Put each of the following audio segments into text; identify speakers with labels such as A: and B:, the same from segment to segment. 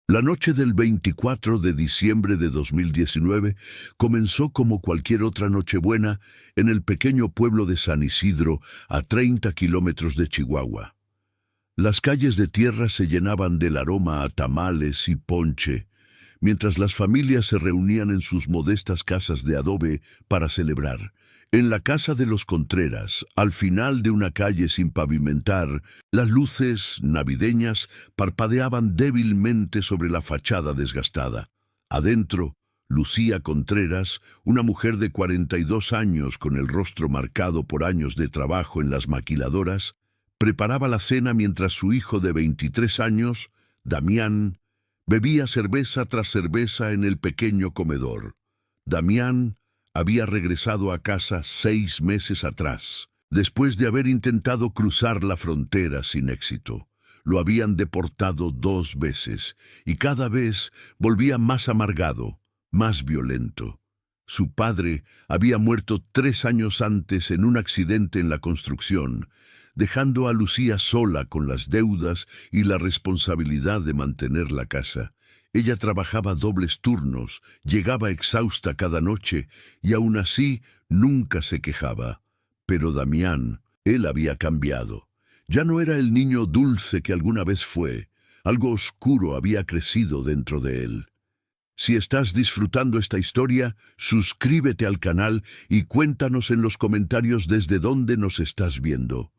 A: La noche del 24 de diciembre de 2019 comenzó como cualquier otra Nochebuena en el pequeño pueblo de San Isidro, a 30 kilómetros de Chihuahua. Las calles de tierra se llenaban del aroma a tamales y ponche, mientras las familias se reunían en sus modestas casas de adobe para celebrar. En la casa de los Contreras, al final de una calle sin pavimentar, las luces navideñas parpadeaban débilmente sobre la fachada desgastada. Adentro, Lucía Contreras, una mujer de 42 años con el rostro marcado por años de trabajo en las maquiladoras, preparaba la cena mientras su hijo de 23 años, Damián, bebía cerveza tras cerveza en el pequeño comedor. Damián había regresado a casa 6 meses atrás, después de haber intentado cruzar la frontera sin éxito. Lo habían deportado 2 veces, y cada vez volvía más amargado, más violento. Su padre había muerto 3 años antes en un accidente en la construcción, dejando a Lucía sola con las deudas y la responsabilidad de mantener la casa. Ella trabajaba dobles turnos, llegaba exhausta cada noche y aún así nunca se quejaba. Pero Damián, él había cambiado. Ya no era el niño dulce que alguna vez fue. Algo oscuro había crecido dentro de él. Si estás disfrutando esta historia, suscríbete al canal y cuéntanos en los comentarios desde dónde nos estás viendo.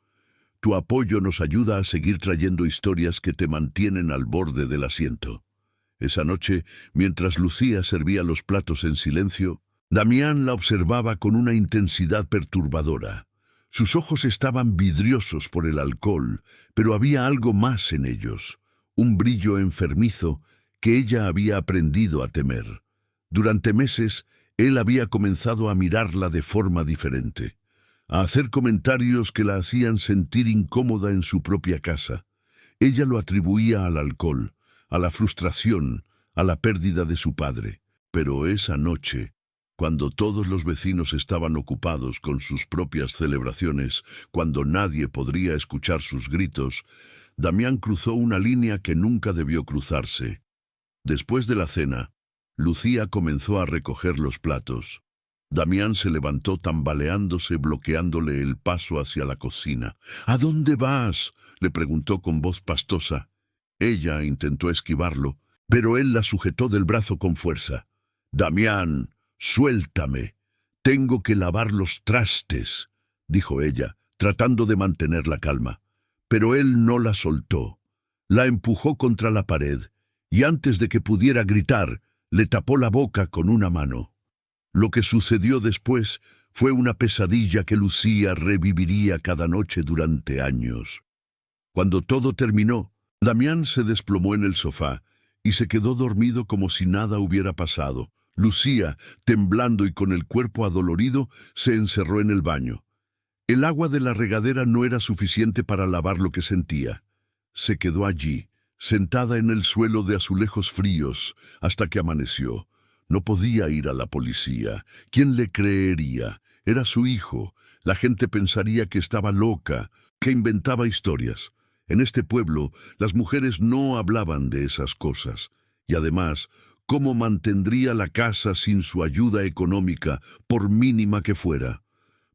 A: Tu apoyo nos ayuda a seguir trayendo historias que te mantienen al borde del asiento. Esa noche, mientras Lucía servía los platos en silencio, Damián la observaba con una intensidad perturbadora. Sus ojos estaban vidriosos por el alcohol, pero había algo más en ellos, un brillo enfermizo que ella había aprendido a temer. Durante meses, él había comenzado a mirarla de forma diferente, a hacer comentarios que la hacían sentir incómoda en su propia casa. Ella lo atribuía al alcohol, a la frustración, a la pérdida de su padre. Pero esa noche, cuando todos los vecinos estaban ocupados con sus propias celebraciones, cuando nadie podría escuchar sus gritos, Damián cruzó una línea que nunca debió cruzarse. Después de la cena, Lucía comenzó a recoger los platos. Damián se levantó tambaleándose, bloqueándole el paso hacia la cocina. «¿A dónde vas?», le preguntó con voz pastosa. Ella intentó esquivarlo, pero él la sujetó del brazo con fuerza. «Damián, suéltame. Tengo que lavar los trastes», dijo ella, tratando de mantener la calma. Pero él no la soltó. La empujó contra la pared, y antes de que pudiera gritar, le tapó la boca con una mano. Lo que sucedió después fue una pesadilla que Lucía reviviría cada noche durante años. Cuando todo terminó, Damián se desplomó en el sofá y se quedó dormido como si nada hubiera pasado. Lucía, temblando y con el cuerpo adolorido, se encerró en el baño. El agua de la regadera no era suficiente para lavar lo que sentía. Se quedó allí, sentada en el suelo de azulejos fríos, hasta que amaneció. No podía ir a la policía. ¿Quién le creería? Era su hijo. La gente pensaría que estaba loca, que inventaba historias. En este pueblo, las mujeres no hablaban de esas cosas. Y además, ¿cómo mantendría la casa sin su ayuda económica, por mínima que fuera?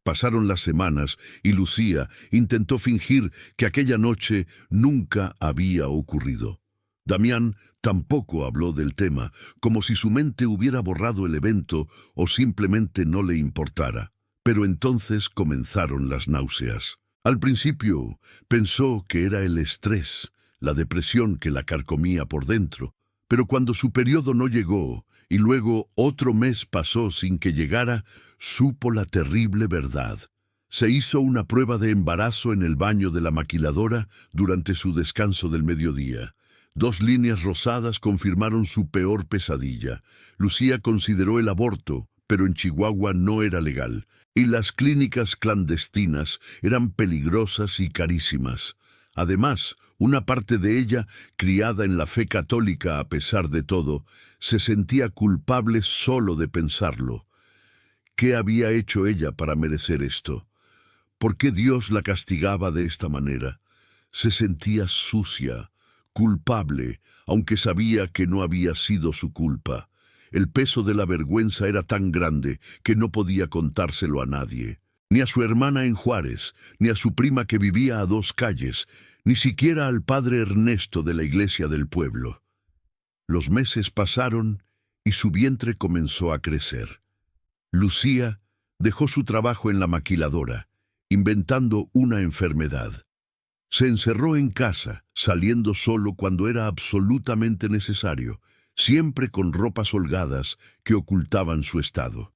A: Pasaron las semanas y Lucía intentó fingir que aquella noche nunca había ocurrido. Damián tampoco habló del tema, como si su mente hubiera borrado el evento o simplemente no le importara. Pero entonces comenzaron las náuseas. Al principio pensó que era el estrés, la depresión que la carcomía por dentro, pero cuando su periodo no llegó y luego otro mes pasó sin que llegara, supo la terrible verdad. Se hizo una prueba de embarazo en el baño de la maquiladora durante su descanso del mediodía. 2 líneas rosadas confirmaron su peor pesadilla. Lucía consideró el aborto, pero en Chihuahua no era legal, y las clínicas clandestinas eran peligrosas y carísimas. Además, una parte de ella, criada en la fe católica a pesar de todo, se sentía culpable solo de pensarlo. ¿Qué había hecho ella para merecer esto? ¿Por qué Dios la castigaba de esta manera? Se sentía sucia, culpable, aunque sabía que no había sido su culpa. El peso de la vergüenza era tan grande que no podía contárselo a nadie, ni a su hermana en Juárez, ni a su prima que vivía a 2 calles, ni siquiera al padre Ernesto de la iglesia del pueblo. Los meses pasaron y su vientre comenzó a crecer. Lucía dejó su trabajo en la maquiladora, inventando una enfermedad. Se encerró en casa, saliendo solo cuando era absolutamente necesario, siempre con ropas holgadas que ocultaban su estado.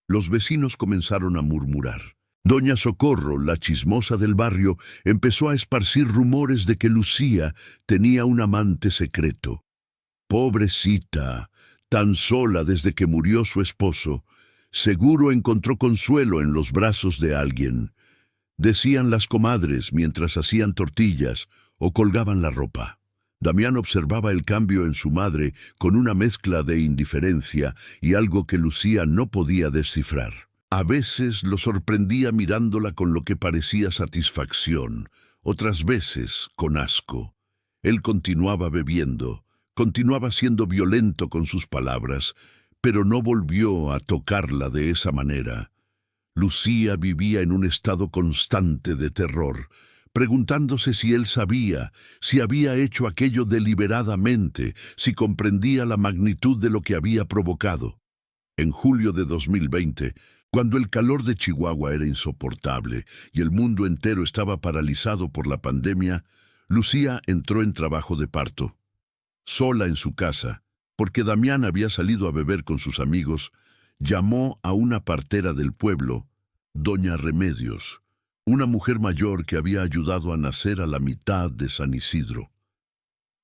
A: Los vecinos comenzaron a murmurar. Doña Socorro, la chismosa del barrio, empezó a esparcir rumores de que Lucía tenía un amante secreto. Pobrecita, tan sola desde que murió su esposo, seguro encontró consuelo en los brazos de alguien, decían las comadres mientras hacían tortillas o colgaban la ropa. Damián observaba el cambio en su madre con una mezcla de indiferencia y algo que Lucía no podía descifrar. A veces lo sorprendía mirándola con lo que parecía satisfacción, otras veces con asco. Él continuaba bebiendo, continuaba siendo violento con sus palabras, pero no volvió a tocarla de esa manera. Lucía vivía en un estado constante de terror, preguntándose si él sabía, si había hecho aquello deliberadamente, si comprendía la magnitud de lo que había provocado. En julio de 2020, cuando el calor de Chihuahua era insoportable y el mundo entero estaba paralizado por la pandemia, Lucía entró en trabajo de parto. Sola en su casa, porque Damián había salido a beber con sus amigos, llamó a una partera del pueblo, doña Remedios, una mujer mayor que había ayudado a nacer a la mitad de San Isidro.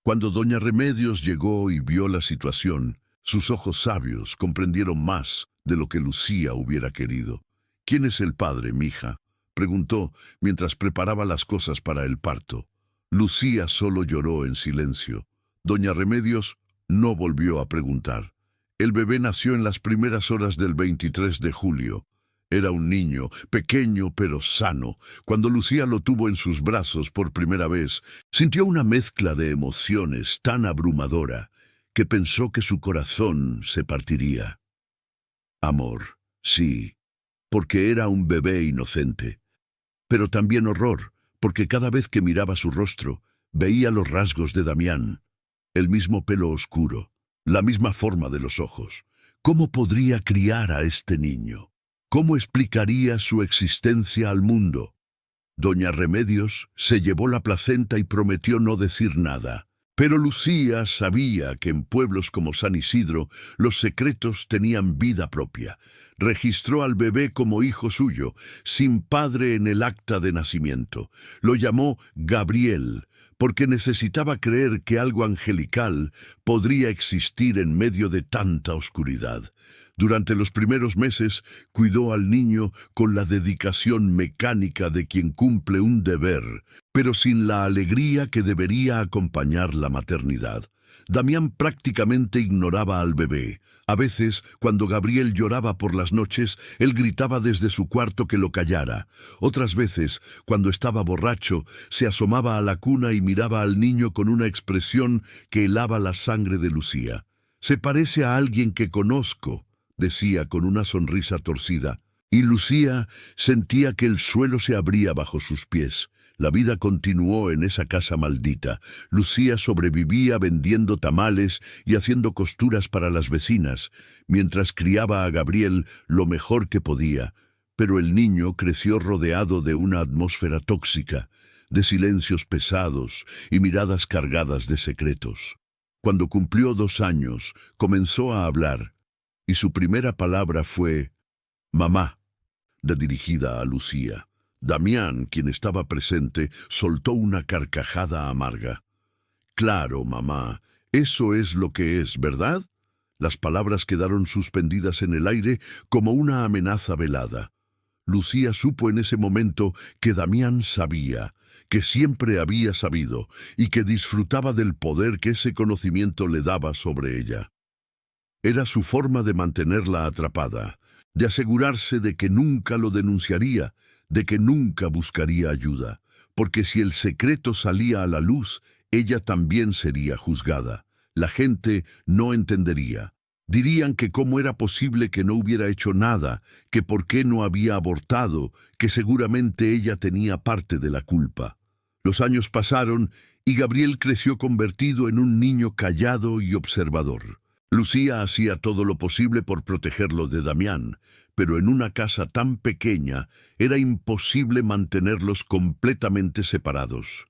A: Cuando doña Remedios llegó y vio la situación, sus ojos sabios comprendieron más de lo que Lucía hubiera querido. «¿Quién es el padre, mija?», preguntó mientras preparaba las cosas para el parto. Lucía solo lloró en silencio. Doña Remedios no volvió a preguntar. El bebé nació en las primeras horas del 23 de julio. Era un niño, pequeño pero sano. Cuando Lucía lo tuvo en sus brazos por primera vez, sintió una mezcla de emociones tan abrumadora que pensó que su corazón se partiría. Amor, sí, porque era un bebé inocente. Pero también horror, porque cada vez que miraba su rostro, veía los rasgos de Damián. El mismo pelo oscuro, la misma forma de los ojos. ¿Cómo podría criar a este niño? ¿Cómo explicaría su existencia al mundo? Doña Remedios se llevó la placenta y prometió no decir nada. Pero Lucía sabía que en pueblos como San Isidro los secretos tenían vida propia. Registró al bebé como hijo suyo, sin padre en el acta de nacimiento. Lo llamó Gabriel, porque necesitaba creer que algo angelical podría existir en medio de tanta oscuridad. Durante los primeros meses cuidó al niño con la dedicación mecánica de quien cumple un deber, pero sin la alegría que debería acompañar la maternidad. Damián prácticamente ignoraba al bebé. A veces, cuando Gabriel lloraba por las noches, él gritaba desde su cuarto que lo callara. Otras veces, cuando estaba borracho, se asomaba a la cuna y miraba al niño con una expresión que helaba la sangre de Lucía. «Se parece a alguien que conozco», decía con una sonrisa torcida, y Lucía sentía que el suelo se abría bajo sus pies. La vida continuó en esa casa maldita. Lucía sobrevivía vendiendo tamales y haciendo costuras para las vecinas, mientras criaba a Gabriel lo mejor que podía. Pero el niño creció rodeado de una atmósfera tóxica, de silencios pesados y miradas cargadas de secretos. Cuando cumplió 2 años, comenzó a hablar, y su primera palabra fue «mamá», dirigida a Lucía. Damián, quien estaba presente, soltó una carcajada amarga. «Claro, mamá, eso es lo que es, ¿verdad?». Las palabras quedaron suspendidas en el aire como una amenaza velada. Lucía supo en ese momento que Damián sabía, que siempre había sabido, y que disfrutaba del poder que ese conocimiento le daba sobre ella. Era su forma de mantenerla atrapada, de asegurarse de que nunca lo denunciaría, de que nunca buscaría ayuda, porque si el secreto salía a la luz, ella también sería juzgada. La gente no entendería. Dirían que cómo era posible que no hubiera hecho nada, que por qué no había abortado, que seguramente ella tenía parte de la culpa. Los años pasaron y Gabriel creció convertido en un niño callado y observador. Lucía hacía todo lo posible por protegerlo de Damián, pero en una casa tan pequeña era imposible mantenerlos completamente separados.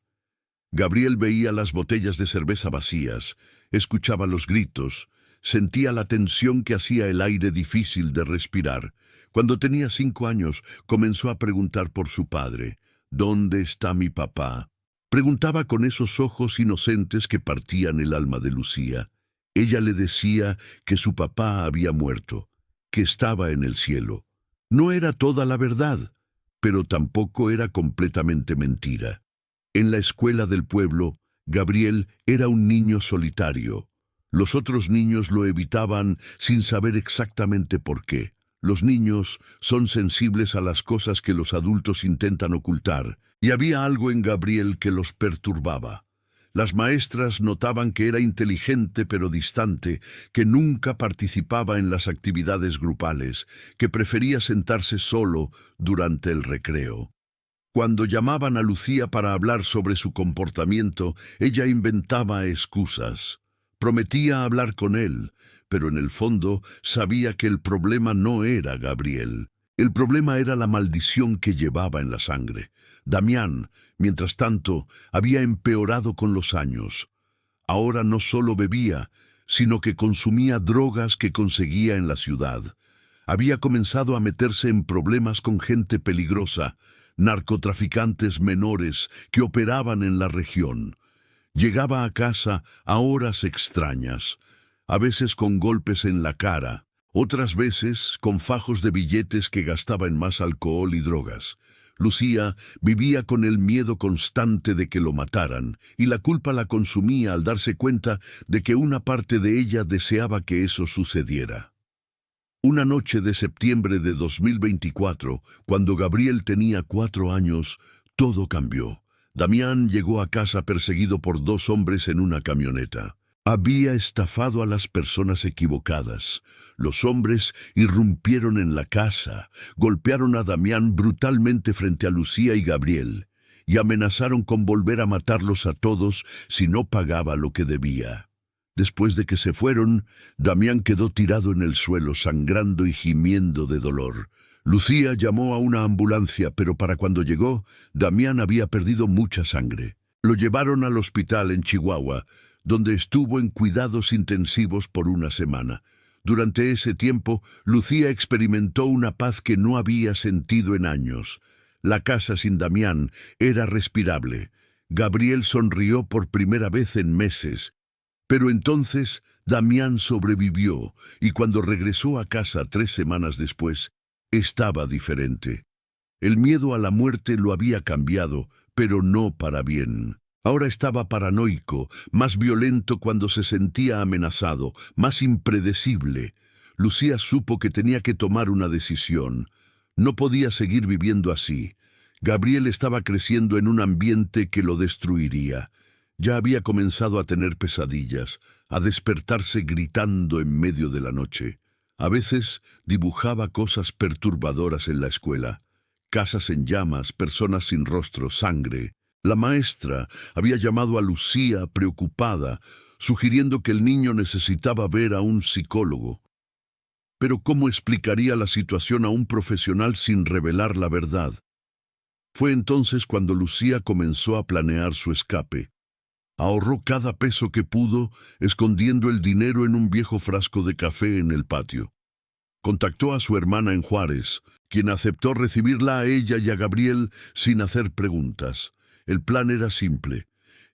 A: Gabriel veía las botellas de cerveza vacías, escuchaba los gritos, sentía la tensión que hacía el aire difícil de respirar. Cuando tenía 5 años, comenzó a preguntar por su padre. ¿Dónde está mi papá? Preguntaba con esos ojos inocentes que partían el alma de Lucía. Ella le decía que su papá había muerto, que estaba en el cielo. No era toda la verdad, pero tampoco era completamente mentira. En la escuela del pueblo, Gabriel era un niño solitario. Los otros niños lo evitaban sin saber exactamente por qué. Los niños son sensibles a las cosas que los adultos intentan ocultar, y había algo en Gabriel que los perturbaba. Las maestras notaban que era inteligente pero distante, que nunca participaba en las actividades grupales, que prefería sentarse solo durante el recreo. Cuando llamaban a Lucía para hablar sobre su comportamiento, ella inventaba excusas. Prometía hablar con él, pero en el fondo sabía que el problema no era Gabriel. El problema era la maldición que llevaba en la sangre. Damián, mientras tanto, había empeorado con los años. Ahora no solo bebía, sino que consumía drogas que conseguía en la ciudad. Había comenzado a meterse en problemas con gente peligrosa, narcotraficantes menores que operaban en la región. Llegaba a casa a horas extrañas, a veces con golpes en la cara, otras veces con fajos de billetes que gastaba en más alcohol y drogas. Lucía vivía con el miedo constante de que lo mataran, y la culpa la consumía al darse cuenta de que una parte de ella deseaba que eso sucediera. Una noche de septiembre de 2024, cuando Gabriel tenía 4 años, todo cambió. Damián llegó a casa perseguido por 2 hombres en una camioneta. Había estafado a las personas equivocadas. Los hombres irrumpieron en la casa, golpearon a Damián brutalmente frente a Lucía y Gabriel, y amenazaron con volver a matarlos a todos si no pagaba lo que debía. Después de que se fueron, Damián quedó tirado en el suelo, sangrando y gimiendo de dolor. Lucía llamó a una ambulancia, pero para cuando llegó, Damián había perdido mucha sangre. Lo llevaron al hospital en Chihuahua, donde estuvo en cuidados intensivos por una semana. Durante ese tiempo, Lucía experimentó una paz que no había sentido en años. La casa sin Damián era respirable. Gabriel sonrió por primera vez en meses. Pero entonces, Damián sobrevivió, y cuando regresó a casa 3 semanas después, estaba diferente. El miedo a la muerte lo había cambiado, pero no para bien. Ahora estaba paranoico, más violento cuando se sentía amenazado, más impredecible. Lucía supo que tenía que tomar una decisión. No podía seguir viviendo así. Gabriel estaba creciendo en un ambiente que lo destruiría. Ya había comenzado a tener pesadillas, a despertarse gritando en medio de la noche. A veces dibujaba cosas perturbadoras en la escuela. Casas en llamas, personas sin rostro, sangre. La maestra había llamado a Lucía preocupada, sugiriendo que el niño necesitaba ver a un psicólogo. Pero ¿cómo explicaría la situación a un profesional sin revelar la verdad? Fue entonces cuando Lucía comenzó a planear su escape. Ahorró cada peso que pudo, escondiendo el dinero en un viejo frasco de café en el patio. Contactó a su hermana en Juárez, quien aceptó recibirla a ella y a Gabriel sin hacer preguntas. El plan era simple.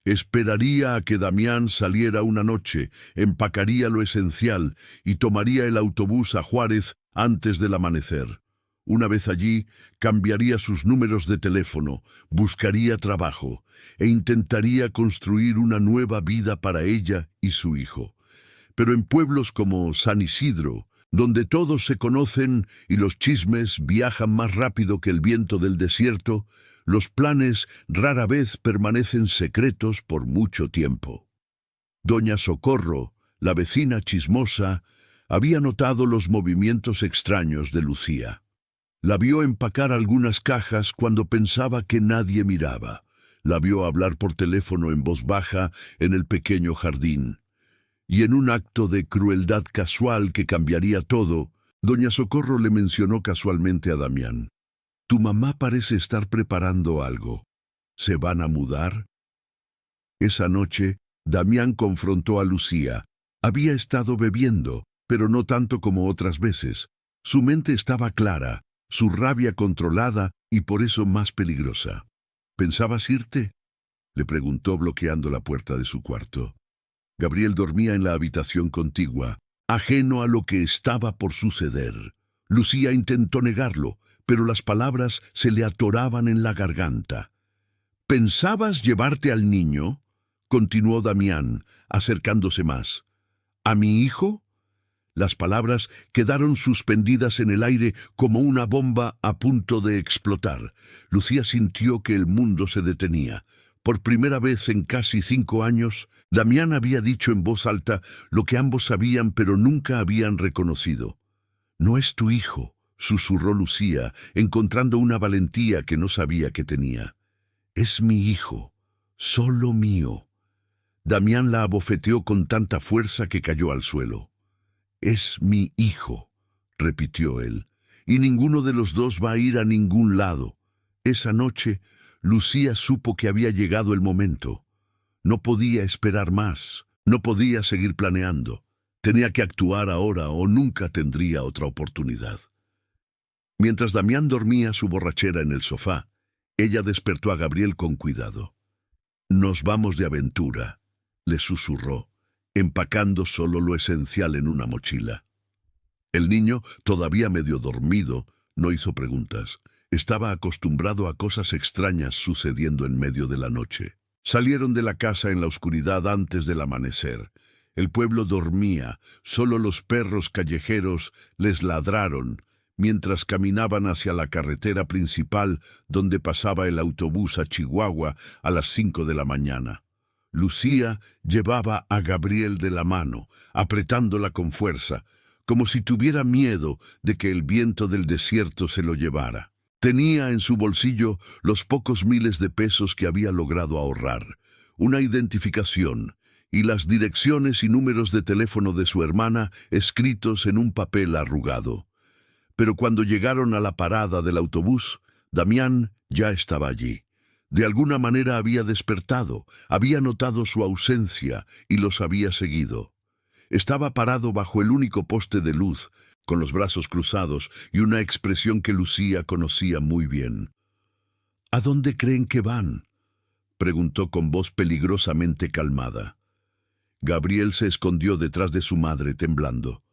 A: Esperaría a que Damián saliera una noche, empacaría lo esencial y tomaría el autobús a Juárez antes del amanecer. Una vez allí, cambiaría sus números de teléfono, buscaría trabajo e intentaría construir una nueva vida para ella y su hijo. Pero en pueblos como San Isidro, donde todos se conocen y los chismes viajan más rápido que el viento del desierto, Los planes rara vez permanecen secretos por mucho tiempo. Doña Socorro, la vecina chismosa, había notado los movimientos extraños de Lucía. La vio empacar algunas cajas cuando pensaba que nadie miraba. La vio hablar por teléfono en voz baja en el pequeño jardín. Y en un acto de crueldad casual que cambiaría todo, doña Socorro le mencionó casualmente a Damián. «Tu mamá parece estar preparando algo. ¿Se van a mudar?» Esa noche, Damián confrontó a Lucía. Había estado bebiendo, pero no tanto como otras veces. Su mente estaba clara, su rabia controlada y por eso más peligrosa. «¿Pensabas irte?», le preguntó bloqueando la puerta de su cuarto. Gabriel dormía en la habitación contigua, ajeno a lo que estaba por suceder. Lucía intentó negarlo, pero las palabras se le atoraban en la garganta. «¿Pensabas llevarte al niño?», continuó Damián, acercándose más. «¿A mi hijo?». Las palabras quedaron suspendidas en el aire como una bomba a punto de explotar. Lucía sintió que el mundo se detenía. Por primera vez en casi 5 años, Damián había dicho en voz alta lo que ambos sabían pero nunca habían reconocido. «No es tu hijo», susurró Lucía, encontrando una valentía que no sabía que tenía. «Es mi hijo, solo mío». Damián la abofeteó con tanta fuerza que cayó al suelo. «Es mi hijo», repitió él, «y ninguno de los dos va a ir a ningún lado». Esa noche, Lucía supo que había llegado el momento. No podía esperar más, no podía seguir planeando. Tenía que actuar ahora o nunca tendría otra oportunidad. Mientras Damián dormía su borrachera en el sofá, ella despertó a Gabriel con cuidado. «Nos vamos de aventura», le susurró, empacando solo lo esencial en una mochila. El niño, todavía medio dormido, no hizo preguntas. Estaba acostumbrado a cosas extrañas sucediendo en medio de la noche. Salieron de la casa en la oscuridad antes del amanecer. El pueblo dormía, solo los perros callejeros les ladraron mientras caminaban hacia la carretera principal donde pasaba el autobús a Chihuahua a las 5 de la mañana. Lucía llevaba a Gabriel de la mano, apretándola con fuerza, como si tuviera miedo de que el viento del desierto se lo llevara. Tenía en su bolsillo los pocos miles de pesos que había logrado ahorrar, una identificación y las direcciones y números de teléfono de su hermana escritos en un papel arrugado. Pero cuando llegaron a la parada del autobús, Damián ya estaba allí. De alguna manera había despertado, había notado su ausencia y los había seguido. Estaba parado bajo el único poste de luz, con los brazos cruzados y una expresión que Lucía conocía muy bien. «¿A dónde creen que van?», preguntó con voz peligrosamente calmada. Gabriel se escondió detrás de su madre, temblando.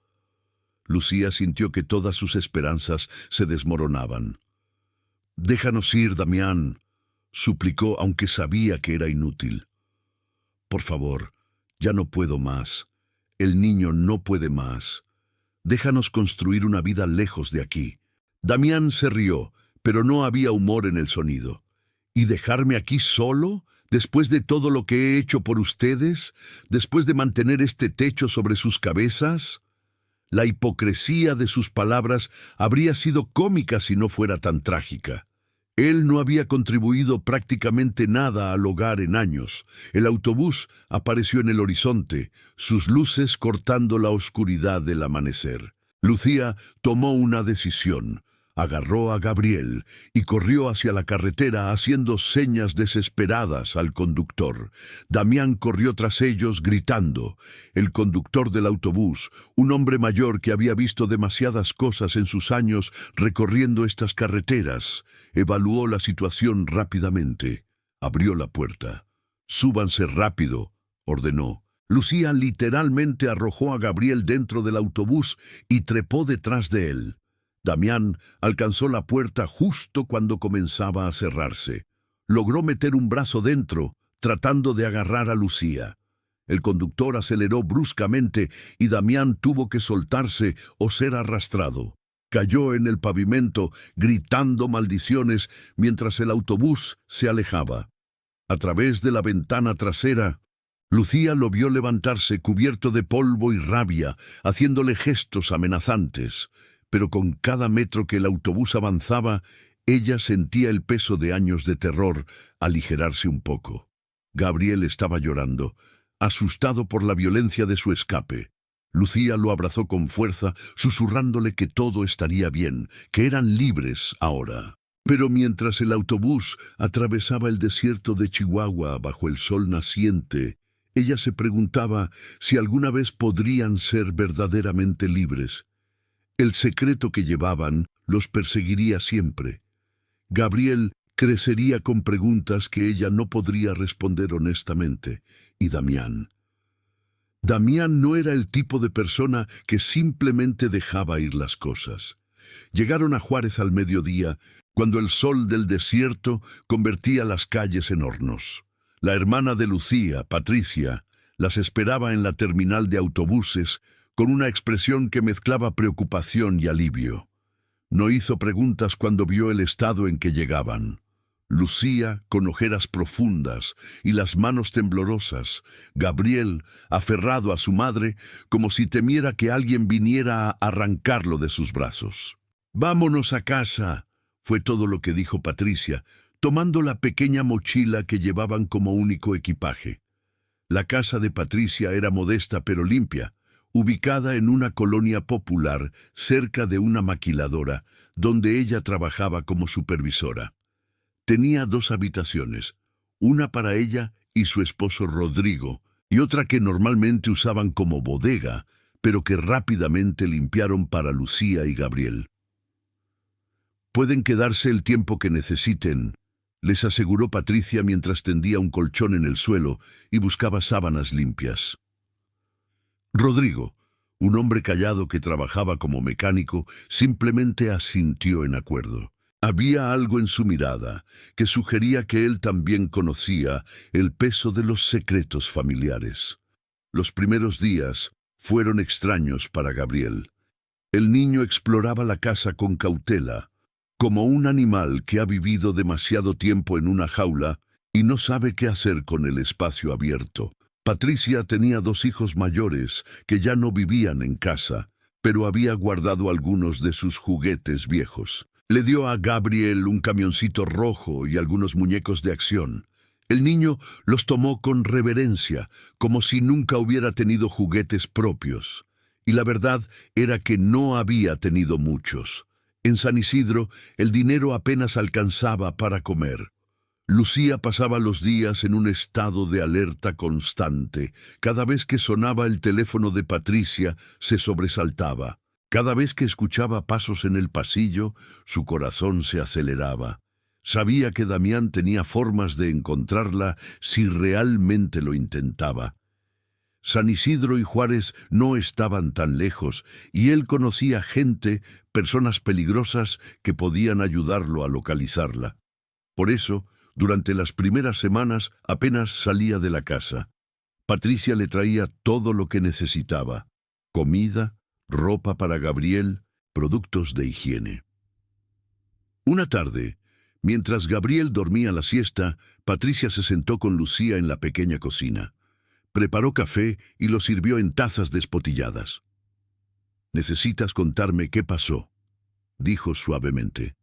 A: Lucía sintió que todas sus esperanzas se desmoronaban. «Déjanos ir, Damián», suplicó, aunque sabía que era inútil. «Por favor, ya no puedo más. El niño no puede más. Déjanos construir una vida lejos de aquí». Damián se rió, pero no había humor en el sonido. «¿Y dejarme aquí solo? Después de todo lo que he hecho por ustedes, después de mantener este techo sobre sus cabezas». La hipocresía de sus palabras habría sido cómica si no fuera tan trágica. Él no había contribuido prácticamente nada al hogar en años. El autobús apareció en el horizonte, sus luces cortando la oscuridad del amanecer. Lucía tomó una decisión. Agarró a Gabriel y corrió hacia la carretera haciendo señas desesperadas al conductor. Damián corrió tras ellos gritando. El conductor del autobús, un hombre mayor que había visto demasiadas cosas en sus años recorriendo estas carreteras, evaluó la situación rápidamente. Abrió la puerta. «Súbanse rápido», ordenó. Lucía literalmente arrojó a Gabriel dentro del autobús y trepó detrás de él. Damián alcanzó la puerta justo cuando comenzaba a cerrarse. Logró meter un brazo dentro, tratando de agarrar a Lucía. El conductor aceleró bruscamente y Damián tuvo que soltarse o ser arrastrado. cayó en el pavimento, gritando maldiciones mientras el autobús se alejaba. A través de la ventana trasera, Lucía lo vio levantarse cubierto de polvo y rabia, haciéndole gestos amenazantes. Pero con cada metro que el autobús avanzaba, ella sentía el peso de años de terror aligerarse un poco. Gabriel estaba llorando, asustado por la violencia de su escape. Lucía lo abrazó con fuerza, susurrándole que todo estaría bien, que eran libres ahora. Pero mientras el autobús atravesaba el desierto de Chihuahua bajo el sol naciente, ella se preguntaba si alguna vez podrían ser verdaderamente libres. El secreto que llevaban los perseguiría siempre. Gabriel crecería con preguntas que ella no podría responder honestamente. ¿Y Damián? Damián no era el tipo de persona que simplemente dejaba ir las cosas. Llegaron a Juárez al mediodía, cuando el sol del desierto convertía las calles en hornos. La hermana de Lucía, Patricia, las esperaba en la terminal de autobuses con una expresión que mezclaba preocupación y alivio. No hizo preguntas cuando vio el estado en que llegaban. Lucía, con ojeras profundas y las manos temblorosas, Gabriel, aferrado a su madre, como si temiera que alguien viniera a arrancarlo de sus brazos. «Vámonos a casa», fue todo lo que dijo Patricia, tomando la pequeña mochila que llevaban como único equipaje. La casa de Patricia era modesta pero limpia, ubicada en una colonia popular cerca de una maquiladora, donde ella trabajaba como supervisora. Tenía 2 habitaciones, una para ella y su esposo Rodrigo, y otra que normalmente usaban como bodega, pero que rápidamente limpiaron para Lucía y Gabriel. «Pueden quedarse el tiempo que necesiten», les aseguró Patricia mientras tendía un colchón en el suelo y buscaba sábanas limpias. Rodrigo, un hombre callado que trabajaba como mecánico, simplemente asintió en acuerdo. Había algo en su mirada que sugería que él también conocía el peso de los secretos familiares. Los primeros días fueron extraños para Gabriel. El niño exploraba la casa con cautela, como un animal que ha vivido demasiado tiempo en una jaula y no sabe qué hacer con el espacio abierto. Patricia tenía 2 hijos mayores que ya no vivían en casa, pero había guardado algunos de sus juguetes viejos. Le dio a Gabriel un camioncito rojo y algunos muñecos de acción. El niño los tomó con reverencia, como si nunca hubiera tenido juguetes propios. Y la verdad era que no había tenido muchos. En San Isidro, el dinero apenas alcanzaba para comer. Lucía pasaba los días en un estado de alerta constante. Cada vez que sonaba el teléfono de Patricia, se sobresaltaba. Cada vez que escuchaba pasos en el pasillo, su corazón se aceleraba. Sabía que Damián tenía formas de encontrarla si realmente lo intentaba. San Isidro y Juárez no estaban tan lejos, y él conocía gente, personas peligrosas, que podían ayudarlo a localizarla. Por eso, durante las primeras semanas apenas salía de la casa. Patricia le traía todo lo que necesitaba: comida, ropa para Gabriel, productos de higiene. Una tarde, mientras Gabriel dormía la siesta, Patricia se sentó con Lucía en la pequeña cocina. Preparó café y lo sirvió en tazas despotilladas. «Necesitas contarme qué pasó», dijo suavemente.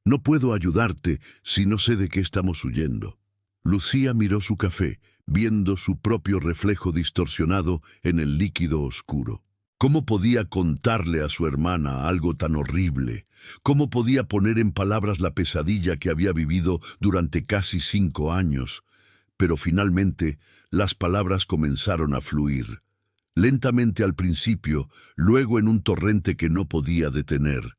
A: «No puedo ayudarte si no sé de qué estamos huyendo». Lucía miró su café, viendo su propio reflejo distorsionado en el líquido oscuro. ¿Cómo podía contarle a su hermana algo tan horrible? ¿Cómo podía poner en palabras la pesadilla que había vivido durante casi 5 años? Pero finalmente, las palabras comenzaron a fluir. Lentamente al principio, luego en un torrente que no podía detener.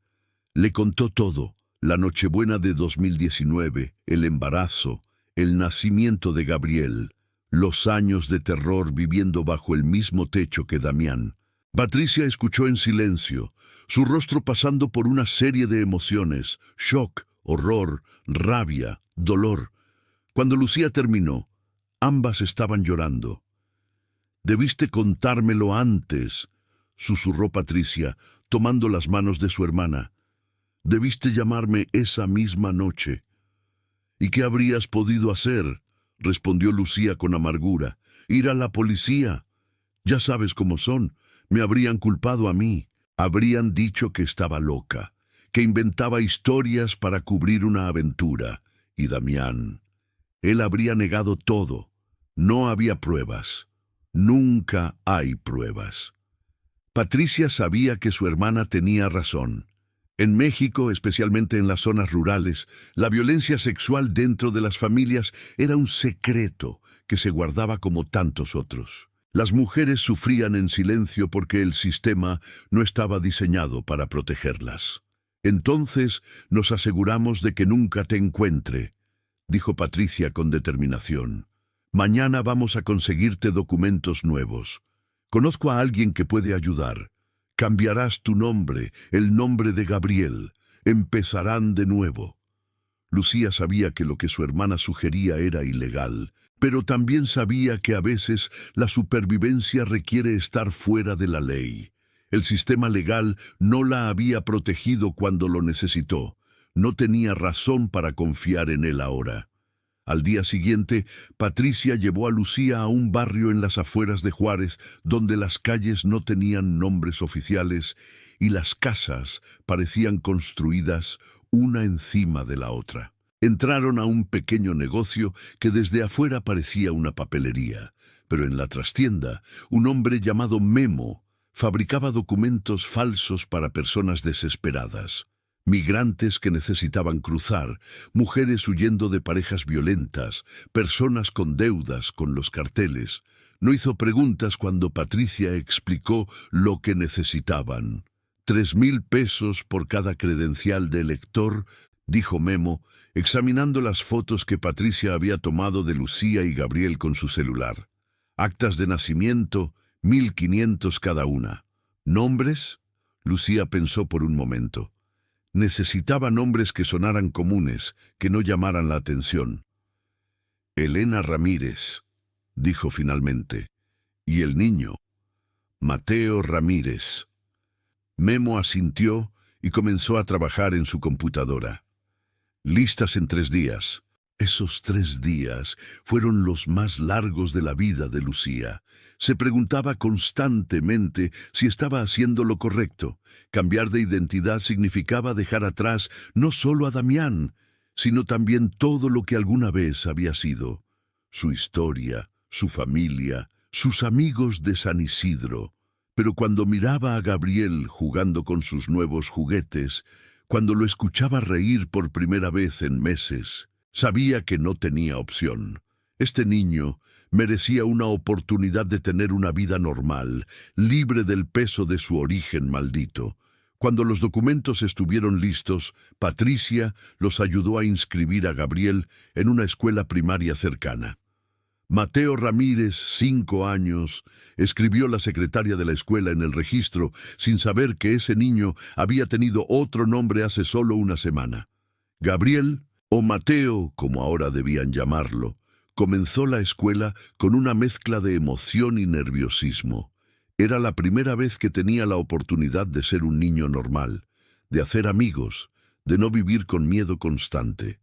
A: Le contó todo: la Nochebuena de 2019, el embarazo, el nacimiento de Gabriel, los años de terror viviendo bajo el mismo techo que Damián. Patricia escuchó en silencio, su rostro pasando por una serie de emociones: shock, horror, rabia, dolor. Cuando Lucía terminó, ambas estaban llorando. «Debiste contármelo antes», susurró Patricia, tomando las manos de su hermana. Debiste llamarme esa misma noche. ¿Y qué habrías podido hacer? Respondió Lucía con amargura. Ir a la policía. Ya sabes cómo son. Me habrían culpado a mí. Habrían dicho que estaba loca, que inventaba historias para cubrir una aventura. Y Damián, él habría negado todo. No había pruebas. Nunca hay pruebas. Patricia sabía que su hermana tenía razón. En México, especialmente en las zonas rurales, la violencia sexual dentro de las familias era un secreto que se guardaba como tantos otros. Las mujeres sufrían en silencio porque el sistema no estaba diseñado para protegerlas. Entonces nos aseguramos de que nunca te encuentre, dijo Patricia con determinación. Mañana vamos a conseguirte documentos nuevos. Conozco a alguien que puede ayudar. Cambiarás tu nombre, el nombre de Gabriel. Empezarán de nuevo. Lucía sabía que lo que su hermana sugería era ilegal, pero también sabía que a veces la supervivencia requiere estar fuera de la ley. El sistema legal no la había protegido cuando lo necesitó. No tenía razón para confiar en él ahora. Al día siguiente, Patricia llevó a Lucía a un barrio en las afueras de Juárez, donde las calles no tenían nombres oficiales y las casas parecían construidas una encima de la otra. Entraron a un pequeño negocio que desde afuera parecía una papelería, pero en la trastienda, un hombre llamado Memo fabricaba documentos falsos para personas desesperadas. Migrantes que necesitaban cruzar, mujeres huyendo de parejas violentas, personas con deudas con los carteles. No hizo preguntas cuando Patricia explicó lo que necesitaban. 3,000 pesos por cada credencial de elector, dijo Memo, examinando las fotos que Patricia había tomado de Lucía y Gabriel con su celular. Actas de nacimiento, 1,500 cada una. ¿Nombres? Lucía pensó por un momento. Necesitaba nombres que sonaran comunes, que no llamaran la atención. Elena Ramírez, dijo finalmente. ¿Y el niño? Mateo Ramírez. Memo asintió y comenzó a trabajar en su computadora. Listas en 3 días. Esos 3 días fueron los más largos de la vida de Lucía. Se preguntaba constantemente si estaba haciendo lo correcto. Cambiar de identidad significaba dejar atrás no solo a Damián, sino también todo lo que alguna vez había sido. Su historia, su familia, sus amigos de San Isidro. Pero cuando miraba a Gabriel jugando con sus nuevos juguetes, cuando lo escuchaba reír por primera vez en meses, sabía que no tenía opción. Este niño merecía una oportunidad de tener una vida normal, libre del peso de su origen maldito. Cuando los documentos estuvieron listos, Patricia los ayudó a inscribir a Gabriel en una escuela primaria cercana. Mateo Ramírez, 5 años, escribió la secretaria de la escuela en el registro sin saber que ese niño había tenido otro nombre hace solo una semana. Gabriel, o Mateo, como ahora debían llamarlo, comenzó la escuela con una mezcla de emoción y nerviosismo. Era la primera vez que tenía la oportunidad de ser un niño normal, de hacer amigos, de no vivir con miedo constante.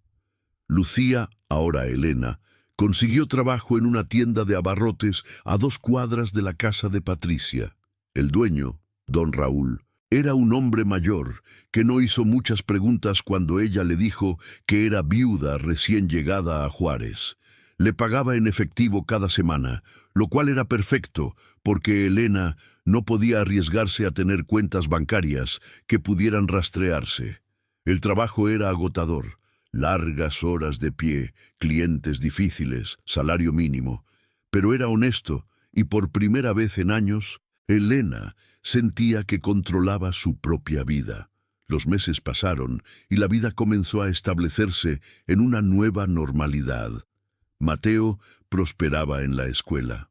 A: Lucía, ahora Elena, consiguió trabajo en una tienda de abarrotes a 2 cuadras de la casa de Patricia. El dueño, don Raúl, era un hombre mayor que no hizo muchas preguntas cuando ella le dijo que era viuda recién llegada a Juárez. Le pagaba en efectivo cada semana, lo cual era perfecto porque Elena no podía arriesgarse a tener cuentas bancarias que pudieran rastrearse. El trabajo era agotador. Largas horas de pie, clientes difíciles, salario mínimo. Pero era honesto, y por primera vez en años, Elena sentía que controlaba su propia vida. Los meses pasaron, y la vida comenzó a establecerse en una nueva normalidad. Mateo prosperaba en la escuela.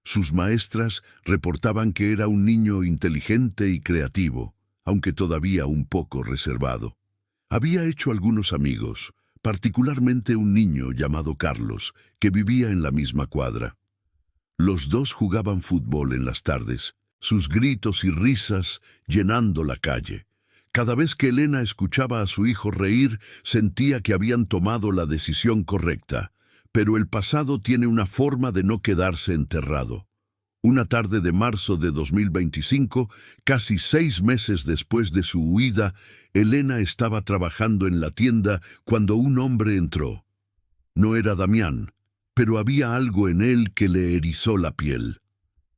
A: Sus maestras reportaban que era un niño inteligente y creativo, aunque todavía un poco reservado. Había hecho algunos amigos, particularmente un niño llamado Carlos, que vivía en la misma cuadra. Los dos jugaban fútbol en las tardes, sus gritos y risas llenando la calle. Cada vez que Elena escuchaba a su hijo reír, sentía que habían tomado la decisión correcta. Pero el pasado tiene una forma de no quedarse enterrado. Una tarde de marzo de 2025, casi 6 meses después de su huida, Elena estaba trabajando en la tienda cuando un hombre entró. No era Damián, pero había algo en él que le erizó la piel.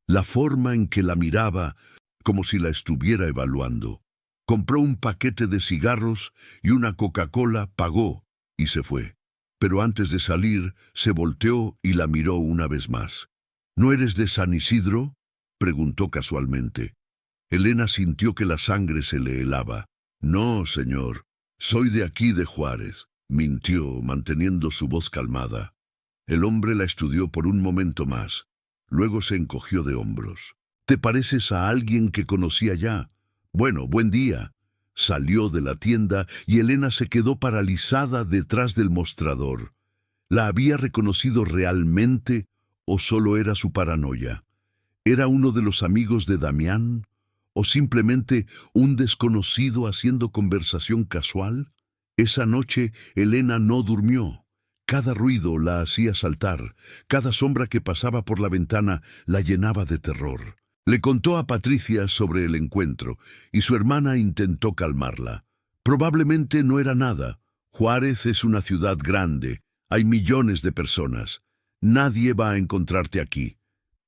A: La forma en que la miraba, como si la estuviera evaluando. Compró un paquete de cigarros y una Coca-Cola, pagó y se fue. Pero antes de salir, se volteó y la miró una vez más. ¿No eres de San Isidro?, preguntó casualmente. Elena sintió que la sangre se le helaba. No, señor, soy de aquí de Juárez, mintió, manteniendo su voz calmada. El hombre la estudió por un momento más. Luego se encogió de hombros. ¿Te pareces a alguien que conocía ya? Bueno, buen día. Salió de la tienda y Elena se quedó paralizada detrás del mostrador. ¿La había reconocido realmente o solo era su paranoia? ¿Era uno de los amigos de Damián? ¿O simplemente un desconocido haciendo conversación casual? Esa noche Elena no durmió. Cada ruido la hacía saltar, cada sombra que pasaba por la ventana la llenaba de terror. Le contó a Patricia sobre el encuentro y su hermana intentó calmarla. Probablemente no era nada. Juárez es una ciudad grande, hay millones de personas. Nadie va a encontrarte aquí.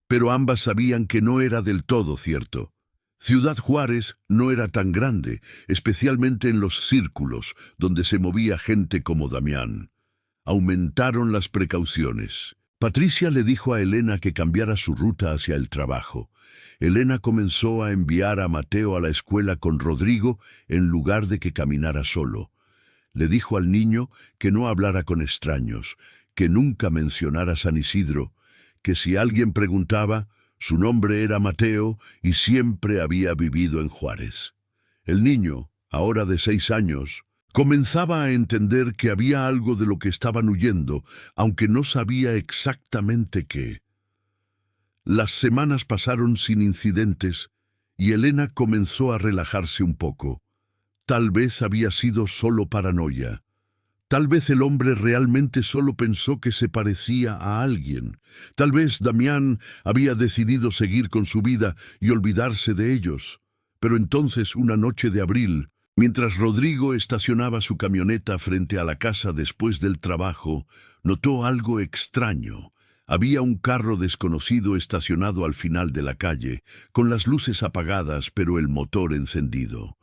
A: Pero ambas sabían que no era del todo cierto. Ciudad Juárez no era tan grande, especialmente en los círculos donde se movía gente como Damián. Aumentaron las precauciones. Patricia le dijo a Elena que cambiara su ruta hacia el trabajo. Elena comenzó a enviar a Mateo a la escuela con Rodrigo en lugar de que caminara solo. Le dijo al niño que no hablara con extraños, que nunca mencionara San Isidro, que si alguien preguntaba, su nombre era Mateo y siempre había vivido en Juárez. El niño, ahora de 6 años, comenzaba a entender que había algo de lo que estaban huyendo, aunque no sabía exactamente qué. Las semanas pasaron sin incidentes y Elena comenzó a relajarse un poco. Tal vez había sido solo paranoia. Tal vez el hombre realmente solo pensó que se parecía a alguien. Tal vez Damián había decidido seguir con su vida y olvidarse de ellos. Pero entonces, una noche de abril, mientras Rodrigo estacionaba su camioneta frente a la casa después del trabajo, notó algo extraño. Había un carro desconocido estacionado al final de la calle, con las luces apagadas pero el motor encendido.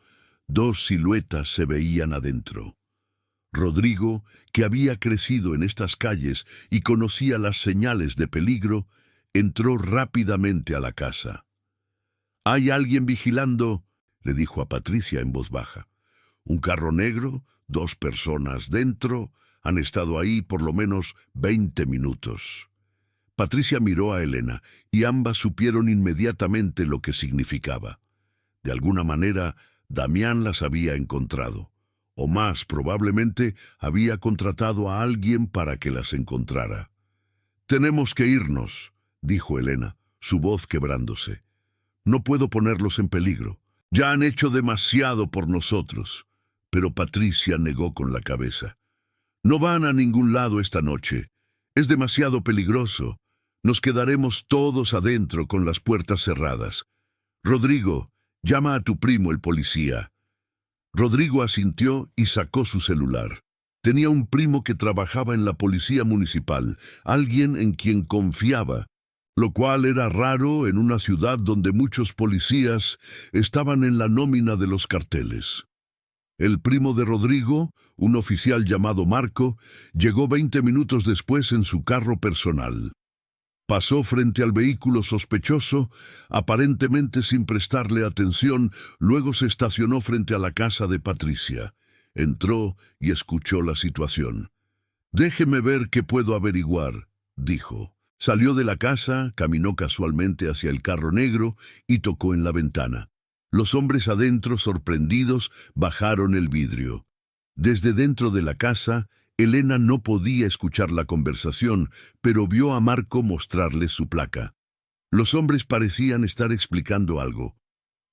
A: 2 siluetas se veían adentro. Rodrigo, que había crecido en estas calles y conocía las señales de peligro, entró rápidamente a la casa. «¿Hay alguien vigilando?», le dijo a Patricia en voz baja. «Un carro negro, 2 personas dentro, han estado ahí por lo menos 20 minutos». Patricia miró a Elena y ambas supieron inmediatamente lo que significaba. De alguna manera, Damián las había encontrado, o más probablemente había contratado a alguien para que las encontrara. «Tenemos que irnos», dijo Elena, su voz quebrándose. «No puedo ponerlos en peligro. Ya han hecho demasiado por nosotros». Pero Patricia negó con la cabeza. «No van a ningún lado esta noche. Es demasiado peligroso. Nos quedaremos todos adentro con las puertas cerradas. Rodrigo, llama a tu primo el policía». Rodrigo asintió y sacó su celular. Tenía un primo que trabajaba en la policía municipal, alguien en quien confiaba, lo cual era raro en una ciudad donde muchos policías estaban en la nómina de los carteles. El primo de Rodrigo, un oficial llamado Marco, llegó 20 minutos después en su carro personal. Pasó frente al vehículo sospechoso, aparentemente sin prestarle atención, luego se estacionó frente a la casa de Patricia. Entró y escuchó la situación. «Déjeme ver qué puedo averiguar», dijo. Salió de la casa, caminó casualmente hacia el carro negro y tocó en la ventana. Los hombres adentro, sorprendidos, bajaron el vidrio. Desde dentro de la casa, Elena no podía escuchar la conversación, pero vio a Marco mostrarles su placa. Los hombres parecían estar explicando algo.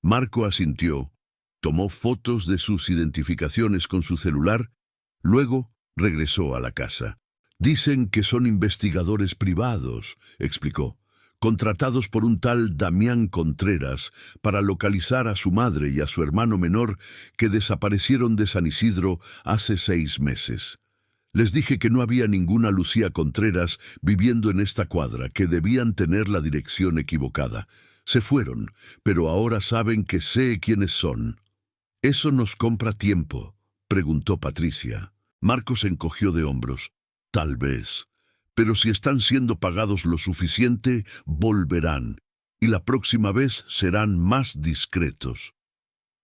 A: Marco asintió. tomó fotos de sus identificaciones con su celular, luego regresó a la casa. Dicen que son investigadores privados, explicó, contratados por un tal Damián Contreras para localizar a su madre y a su hermano menor que desaparecieron de San Isidro hace 6 meses. Les dije que no había ninguna Lucía Contreras viviendo en esta cuadra, que debían tener la dirección equivocada. Se fueron, pero ahora saben que sé quiénes son. ¿Eso nos compra tiempo?, preguntó Patricia. Marcos encogió de hombros. Tal vez. Pero si están siendo pagados lo suficiente, volverán. Y la próxima vez serán más discretos.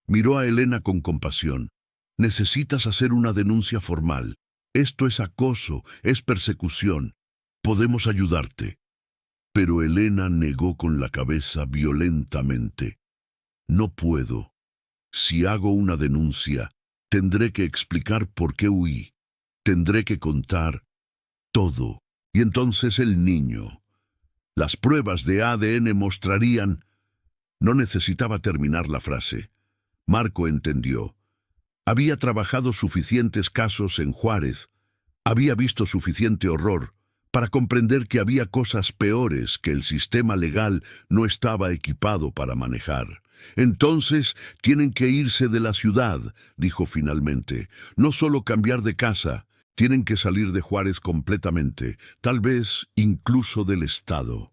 A: Miró a Elena con compasión. Necesitas hacer una denuncia formal. Esto es acoso, es persecución. Podemos ayudarte. Pero Elena negó con la cabeza violentamente. No puedo. Si hago una denuncia, tendré que explicar por qué huí. Tendré que contar todo. Y entonces el niño. Las pruebas de ADN mostrarían... No necesitaba terminar la frase. Marco entendió. Había trabajado suficientes casos en Juárez. Había visto suficiente horror para comprender que había cosas peores que el sistema legal no estaba equipado para manejar. Entonces tienen que irse de la ciudad, dijo finalmente. No solo cambiar de casa, tienen que salir de Juárez completamente, tal vez incluso del estado.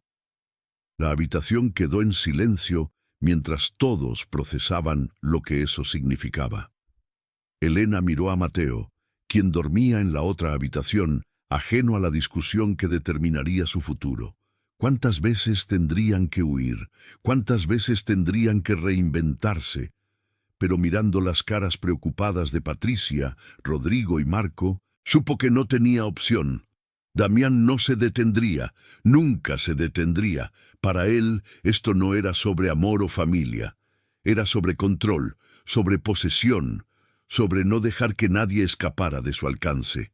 A: La habitación quedó en silencio mientras todos procesaban lo que eso significaba. Elena miró a Mateo, quien dormía en la otra habitación, ajeno a la discusión que determinaría su futuro. ¿Cuántas veces tendrían que huir? ¿Cuántas veces tendrían que reinventarse? Pero mirando las caras preocupadas de Patricia, Rodrigo y Marco, supo que no tenía opción. Damián no se detendría, nunca se detendría. Para él esto no era sobre amor o familia, era sobre control, sobre posesión, sobre no dejar que nadie escapara de su alcance.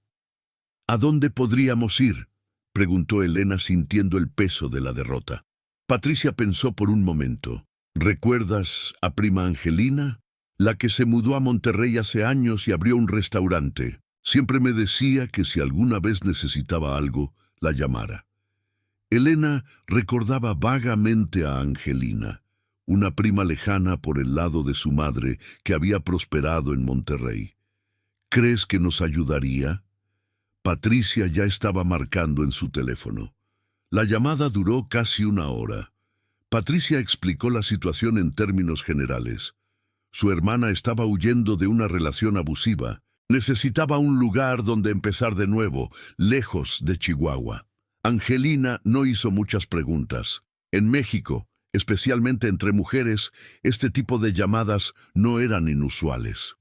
A: ¿A dónde podríamos ir?, preguntó Elena sintiendo el peso de la derrota. Patricia pensó por un momento. ¿Recuerdas a prima Angelina? La que se mudó a Monterrey hace años y abrió un restaurante. Siempre me decía que si alguna vez necesitaba algo, la llamara. Elena recordaba vagamente a Angelina, una prima lejana por el lado de su madre que había prosperado en Monterrey. ¿Crees que nos ayudaría? Patricia ya estaba marcando en su teléfono. La llamada duró casi 1 hora. Patricia explicó la situación en términos generales. Su hermana estaba huyendo de una relación abusiva. Necesitaba un lugar donde empezar de nuevo, lejos de Chihuahua. Angelina no hizo muchas preguntas. En México, especialmente entre mujeres, este tipo de llamadas no eran inusuales.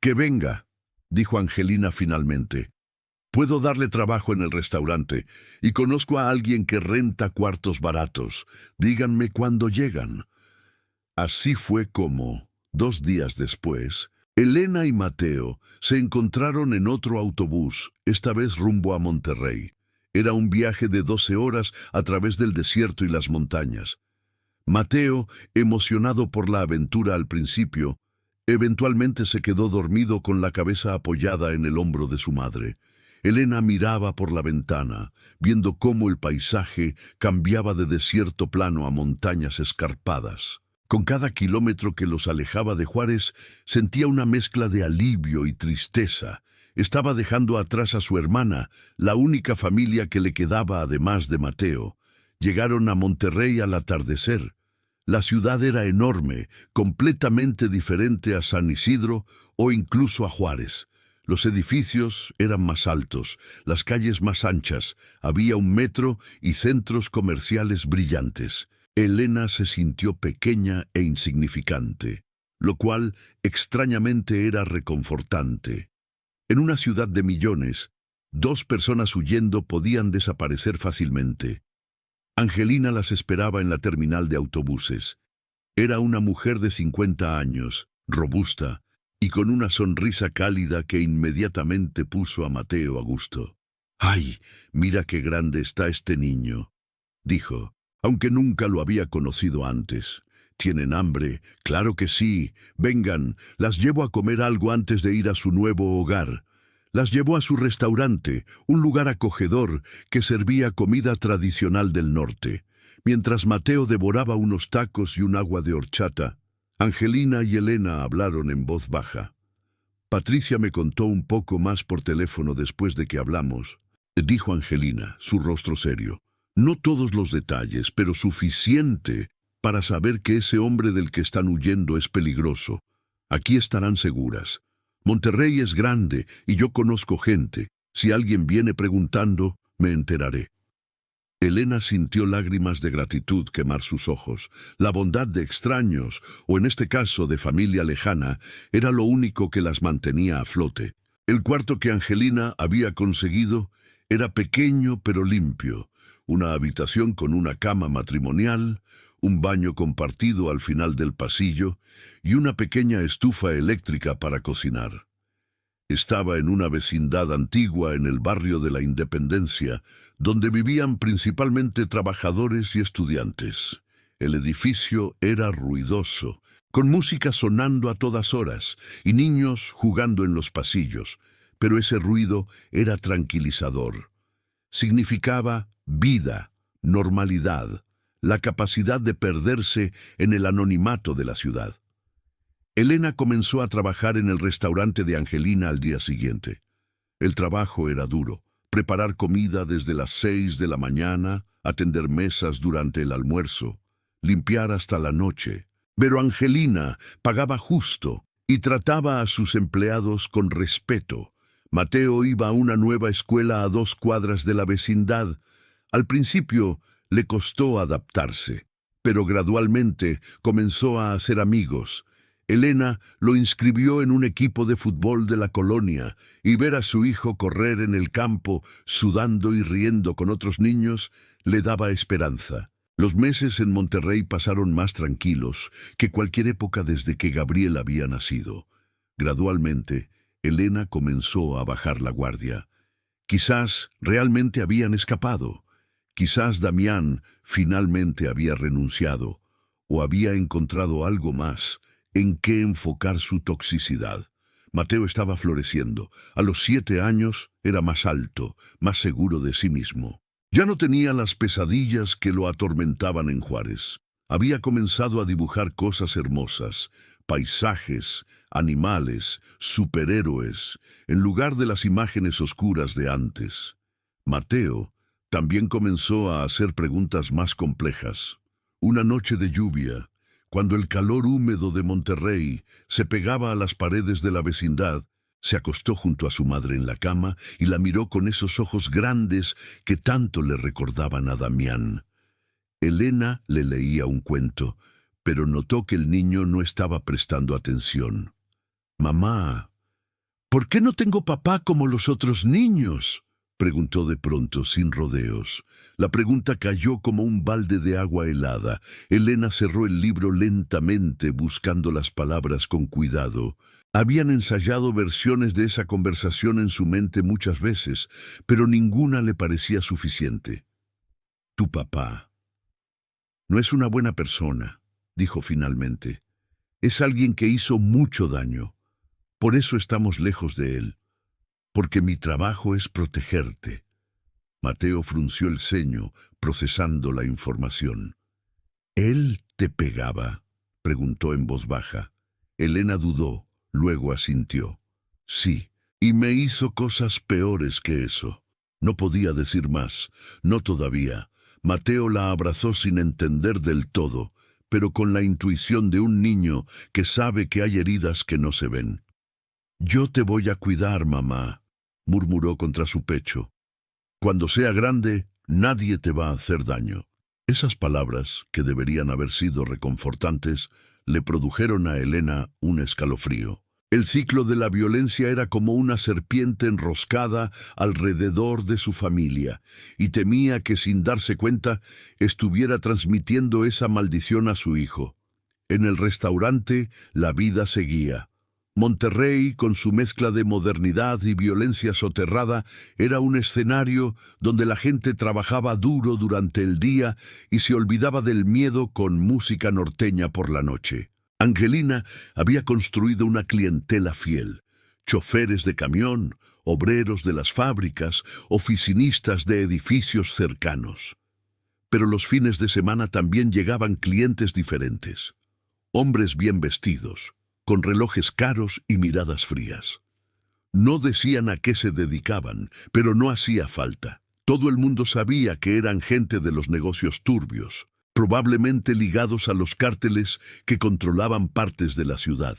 A: «Que venga», dijo Angelina finalmente. «Puedo darle trabajo en el restaurante y conozco a alguien que renta cuartos baratos. Díganme cuándo llegan». Así fue como, 2 días después, Elena y Mateo se encontraron en otro autobús, esta vez rumbo a Monterrey. Era un viaje de 12 horas a través del desierto y las montañas. Mateo, emocionado por la aventura al principio, eventualmente se quedó dormido con la cabeza apoyada en el hombro de su madre. Elena miraba por la ventana, viendo cómo el paisaje cambiaba de desierto plano a montañas escarpadas. Con cada kilómetro que los alejaba de Juárez, sentía una mezcla de alivio y tristeza. Estaba dejando atrás a su hermana, la única familia que le quedaba además de Mateo. Llegaron a Monterrey al atardecer. La ciudad era enorme, completamente diferente a San Isidro o incluso a Juárez. Los edificios eran más altos, las calles más anchas, había un metro y centros comerciales brillantes. Elena se sintió pequeña e insignificante, lo cual extrañamente era reconfortante. En una ciudad de millones, 2 personas huyendo podían desaparecer fácilmente. Angelina las esperaba en la terminal de autobuses. Era una mujer de 50 años, robusta, y con una sonrisa cálida que inmediatamente puso a Mateo a gusto. «¡Ay, mira qué grande está este niño!», dijo, aunque nunca lo había conocido antes. ¿Tienen hambre? Claro que sí. Vengan, las llevo a comer algo antes de ir a su nuevo hogar. Las llevó a su restaurante, un lugar acogedor que servía comida tradicional del norte. Mientras Mateo devoraba unos tacos y un agua de horchata, Angelina y Elena hablaron en voz baja. Patricia me contó un poco más por teléfono después de que hablamos, dijo Angelina, su rostro serio. No todos los detalles, pero suficiente para saber que ese hombre del que están huyendo es peligroso. Aquí estarán seguras. Monterrey es grande y yo conozco gente. Si alguien viene preguntando, me enteraré. Elena sintió lágrimas de gratitud quemar sus ojos. La bondad de extraños, o en este caso de familia lejana, era lo único que las mantenía a flote. El cuarto que Angelina había conseguido era pequeño pero limpio. Una habitación con una cama matrimonial, un baño compartido al final del pasillo y una pequeña estufa eléctrica para cocinar. Estaba en una vecindad antigua en el barrio de la Independencia, donde vivían principalmente trabajadores y estudiantes. El edificio era ruidoso, con música sonando a todas horas y niños jugando en los pasillos, pero ese ruido era tranquilizador. Significaba vida, normalidad, la capacidad de perderse en el anonimato de la ciudad. Elena comenzó a trabajar en el restaurante de Angelina al día siguiente. El trabajo era duro. Preparar comida desde las 6 de la mañana, atender mesas durante el almuerzo, limpiar hasta la noche. Pero Angelina pagaba justo y trataba a sus empleados con respeto. Mateo iba a una nueva escuela a 2 cuadras de la vecindad. Al principio le costó adaptarse, pero gradualmente comenzó a hacer amigos. Elena lo inscribió en un equipo de fútbol de la colonia y ver a su hijo correr en el campo, sudando y riendo con otros niños, le daba esperanza. Los meses en Monterrey pasaron más tranquilos que cualquier época desde que Gabriel había nacido. Gradualmente, Elena comenzó a bajar la guardia. Quizás realmente habían escapado. Quizás Damián finalmente había renunciado o había encontrado algo más en qué enfocar su toxicidad. Mateo estaba floreciendo. A los 7 años era más alto, más seguro de sí mismo. Ya no tenía las pesadillas que lo atormentaban en Juárez. Había comenzado a dibujar cosas hermosas, paisajes, animales, superhéroes, en lugar de las imágenes oscuras de antes. Mateo también comenzó a hacer preguntas más complejas. Una noche de lluvia, cuando el calor húmedo de Monterrey se pegaba a las paredes de la vecindad, se acostó junto a su madre en la cama y la miró con esos ojos grandes que tanto le recordaban a Damián. Elena le leía un cuento, pero notó que el niño no estaba prestando atención. «Mamá, ¿por qué no tengo papá como los otros niños?», preguntó de pronto, sin rodeos. La pregunta cayó como un balde de agua helada. Elena cerró el libro lentamente, buscando las palabras con cuidado. Habían ensayado versiones de esa conversación en su mente muchas veces, pero ninguna le parecía suficiente. «Tu papá no es una buena persona», dijo finalmente. «Es alguien que hizo mucho daño. Por eso estamos lejos de él. Porque mi trabajo es protegerte». Mateo frunció el ceño, procesando la información. «¿Él te pegaba?», preguntó en voz baja. Elena dudó, luego asintió. «Sí, y me hizo cosas peores que eso». No podía decir más, no todavía. Mateo la abrazó sin entender del todo, pero con la intuición de un niño que sabe que hay heridas que no se ven. «Yo te voy a cuidar, mamá», murmuró contra su pecho. «Cuando sea grande, nadie te va a hacer daño». Esas palabras, que deberían haber sido reconfortantes, le produjeron a Elena un escalofrío. El ciclo de la violencia era como una serpiente enroscada alrededor de su familia, y temía que sin darse cuenta estuviera transmitiendo esa maldición a su hijo. En el restaurante, la vida seguía. Monterrey, con su mezcla de modernidad y violencia soterrada, era un escenario donde la gente trabajaba duro durante el día y se olvidaba del miedo con música norteña por la noche. Angelina había construido una clientela fiel: choferes de camión, obreros de las fábricas, oficinistas de edificios cercanos. Pero los fines de semana también llegaban clientes diferentes: hombres bien vestidos, con relojes caros y miradas frías. No decían a qué se dedicaban, pero no hacía falta. Todo el mundo sabía que eran gente de los negocios turbios, probablemente ligados a los cárteles que controlaban partes de la ciudad.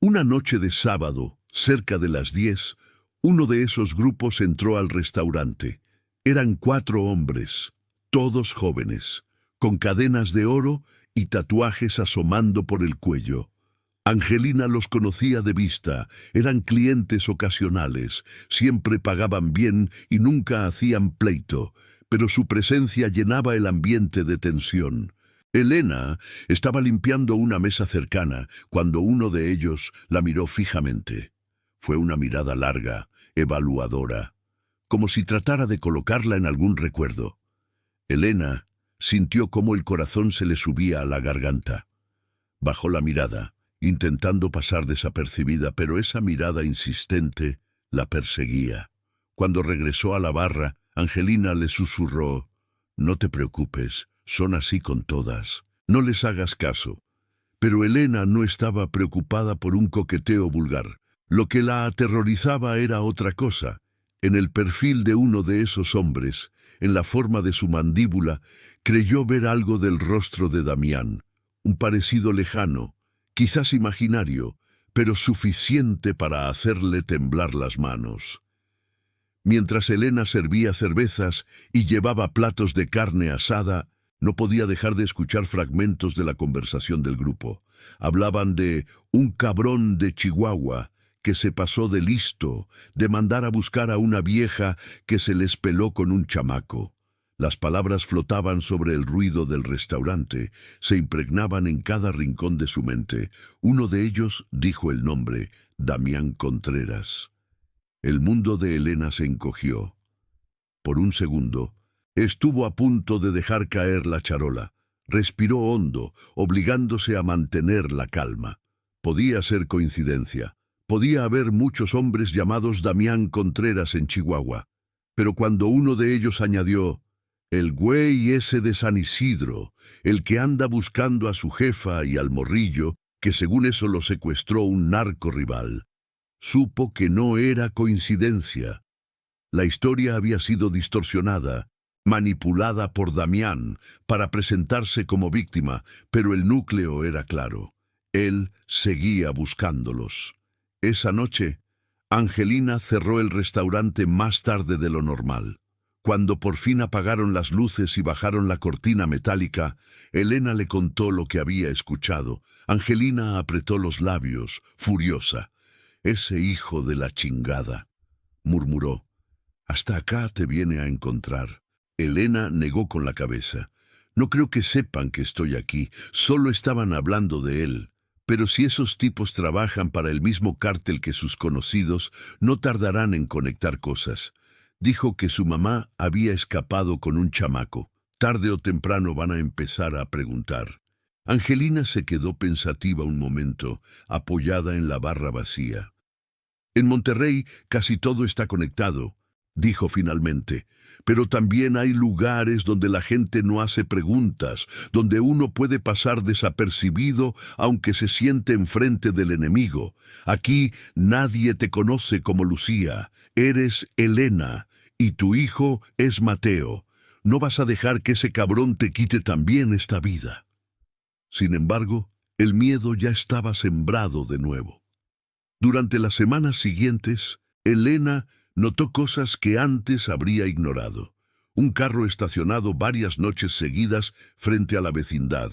A: Una noche de sábado, cerca de las 10, uno de esos grupos entró al restaurante. Eran 4 hombres, todos jóvenes, con cadenas de oro y tatuajes asomando por el cuello. Angelina los conocía de vista, eran clientes ocasionales, siempre pagaban bien y nunca hacían pleito, pero su presencia llenaba el ambiente de tensión. Elena estaba limpiando una mesa cercana cuando uno de ellos la miró fijamente. Fue una mirada larga, evaluadora, como si tratara de colocarla en algún recuerdo. Elena sintió cómo el corazón se le subía a la garganta. Bajó la mirada, intentando pasar desapercibida, pero esa mirada insistente la perseguía. Cuando regresó a la barra, Angelina le susurró: «No te preocupes, son así con todas. No les hagas caso». Pero Elena no estaba preocupada por un coqueteo vulgar. Lo que la aterrorizaba era otra cosa. En el perfil de uno de esos hombres, en la forma de su mandíbula, creyó ver algo del rostro de Damián, un parecido lejano, quizás imaginario, pero suficiente para hacerle temblar las manos. Mientras Elena servía cervezas y llevaba platos de carne asada, no podía dejar de escuchar fragmentos de la conversación del grupo. Hablaban de un cabrón de Chihuahua que se pasó de listo, de mandar a buscar a una vieja que se les peló con un chamaco. Las palabras flotaban sobre el ruido del restaurante, se impregnaban en cada rincón de su mente. Uno de ellos dijo el nombre: Damián Contreras. El mundo de Elena se encogió. Por un segundo, estuvo a punto de dejar caer la charola. Respiró hondo, obligándose a mantener la calma. Podía ser coincidencia. Podía haber muchos hombres llamados Damián Contreras en Chihuahua. Pero cuando uno de ellos añadió: «El güey ese de San Isidro, el que anda buscando a su jefa y al morrillo, que según eso lo secuestró un narco rival», supo que no era coincidencia. La historia había sido distorsionada, manipulada por Damián para presentarse como víctima, pero el núcleo era claro. Él seguía buscándolos. Esa noche, Angelina cerró el restaurante más tarde de lo normal. Cuando por fin apagaron las luces y bajaron la cortina metálica, Elena le contó lo que había escuchado. Angelina apretó los labios, furiosa. «Ese hijo de la chingada», murmuró. «Hasta acá te viene a encontrar». Elena negó con la cabeza. «No creo que sepan que estoy aquí, solo estaban hablando de él. Pero si esos tipos trabajan para el mismo cártel que sus conocidos, no tardarán en conectar cosas». Dijo que su mamá había escapado con un chamaco. Tarde o temprano van a empezar a preguntar. Angelina se quedó pensativa un momento, apoyada en la barra vacía. «En Monterrey casi todo está conectado», dijo finalmente, «pero también hay lugares donde la gente no hace preguntas, donde uno puede pasar desapercibido aunque se siente enfrente del enemigo. Aquí nadie te conoce como Lucía, eres Elena, y tu hijo es Mateo. No vas a dejar que ese cabrón te quite también esta vida». Sin embargo, el miedo ya estaba sembrado de nuevo. Durante las semanas siguientes, Elena notó cosas que antes habría ignorado. Un carro estacionado varias noches seguidas frente a la vecindad.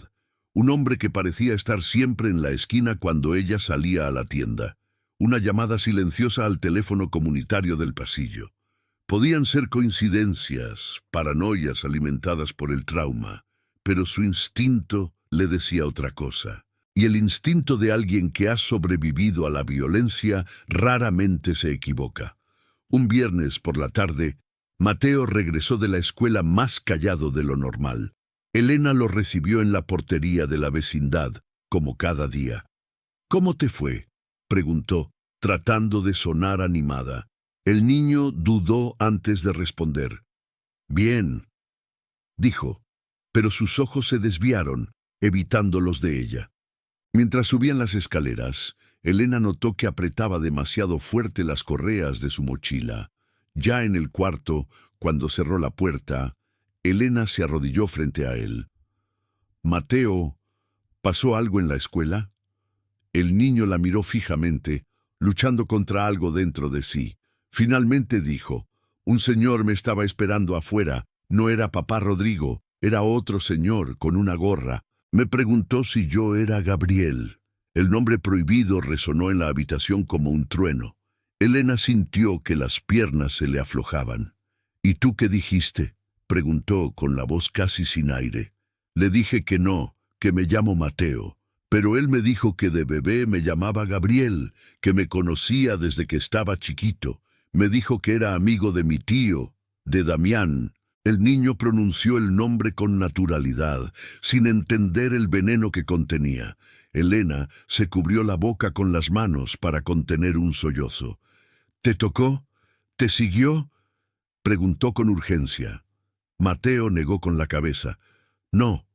A: Un hombre que parecía estar siempre en la esquina cuando ella salía a la tienda. Una llamada silenciosa al teléfono comunitario del pasillo. Podían ser coincidencias, paranoias alimentadas por el trauma, pero su instinto le decía otra cosa. y el instinto de alguien que ha sobrevivido a la violencia raramente se equivoca. Un viernes por la tarde, Mateo regresó de la escuela más callado de lo normal. Elena lo recibió en la portería de la vecindad, como cada día. «¿Cómo te fue?», preguntó, tratando de sonar animada. El niño dudó antes de responder. «Bien», dijo, pero sus ojos se desviaron, evitando los de ella. Mientras subían las escaleras, Elena notó que apretaba demasiado fuerte las correas de su mochila. Ya en el cuarto, cuando cerró la puerta, Elena se arrodilló frente a él. «Mateo, ¿pasó algo en la escuela?». El niño la miró fijamente, luchando contra algo dentro de sí. Finalmente dijo: «Un señor me estaba esperando afuera. No era papá Rodrigo, era otro señor con una gorra. Me preguntó si yo era Gabriel». El nombre prohibido resonó en la habitación como un trueno. Elena sintió que las piernas se le aflojaban. «¿Y tú qué dijiste?», preguntó con la voz casi sin aire. «Le dije que no, que me llamo Mateo. Pero él me dijo que de bebé me llamaba Gabriel, que me conocía desde que estaba chiquito. Me dijo que era amigo de mi tío, de Damián». El niño pronunció el nombre con naturalidad, sin entender el veneno que contenía. Elena se cubrió la boca con las manos para contener un sollozo. «¿Te tocó? ¿Te siguió?», preguntó con urgencia. Mateo negó con la cabeza. «No,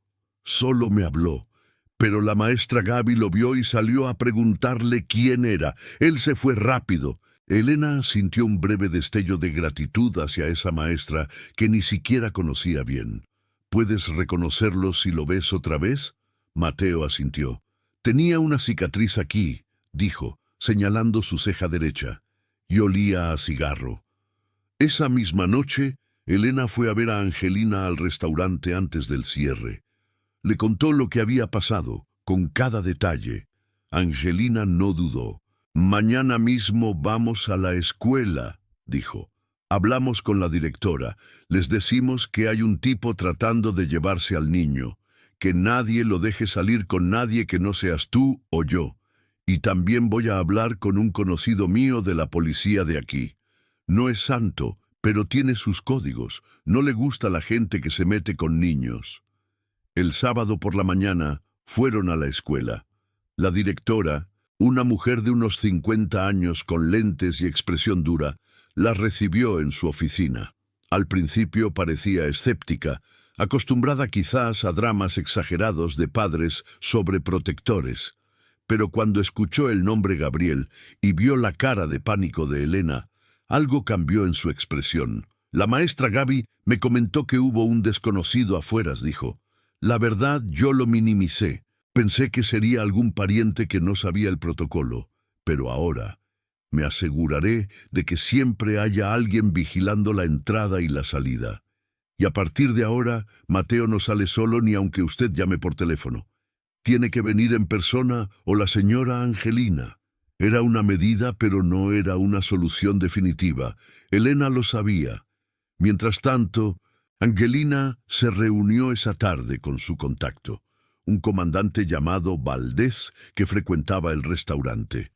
A: solo me habló». Pero la maestra Gaby lo vio y salió a preguntarle quién era. Él se fue rápido. Elena sintió un breve destello de gratitud hacia esa maestra que ni siquiera conocía bien. «¿Puedes reconocerlo si lo ves otra vez?». Mateo asintió. «Tenía una cicatriz aquí», dijo, señalando su ceja derecha, y olía a cigarro. Esa misma noche, Elena fue a ver a Angelina al restaurante antes del cierre. Le contó lo que había pasado, con cada detalle. Angelina no dudó. «Mañana mismo vamos a la escuela», dijo. «Hablamos con la directora. Les decimos que hay un tipo tratando de llevarse al niño. Que nadie lo deje salir con nadie que no seas tú o yo. Y también voy a hablar con un conocido mío de la policía de aquí. No es santo, pero tiene sus códigos. No le gusta la gente que se mete con niños». El sábado por la mañana fueron a la escuela. La directora, una mujer de unos 50 años con lentes y expresión dura, la recibió en su oficina. Al principio parecía escéptica, acostumbrada quizás a dramas exagerados de padres sobreprotectores. Pero cuando escuchó el nombre Gabriel y vio la cara de pánico de Elena, algo cambió en su expresión. «La maestra Gaby me comentó que hubo un desconocido afuera», dijo. «La verdad, yo lo minimicé. Pensé que sería algún pariente que no sabía el protocolo. Pero ahora me aseguraré de que siempre haya alguien vigilando la entrada y la salida. Y a partir de ahora, Mateo no sale solo ni aunque usted llame por teléfono. Tiene que venir en persona o la señora Angelina». Era una medida, pero no era una solución definitiva. Elena lo sabía. Mientras tanto, Angelina se reunió esa tarde con su contacto, un comandante llamado Valdés que frecuentaba el restaurante.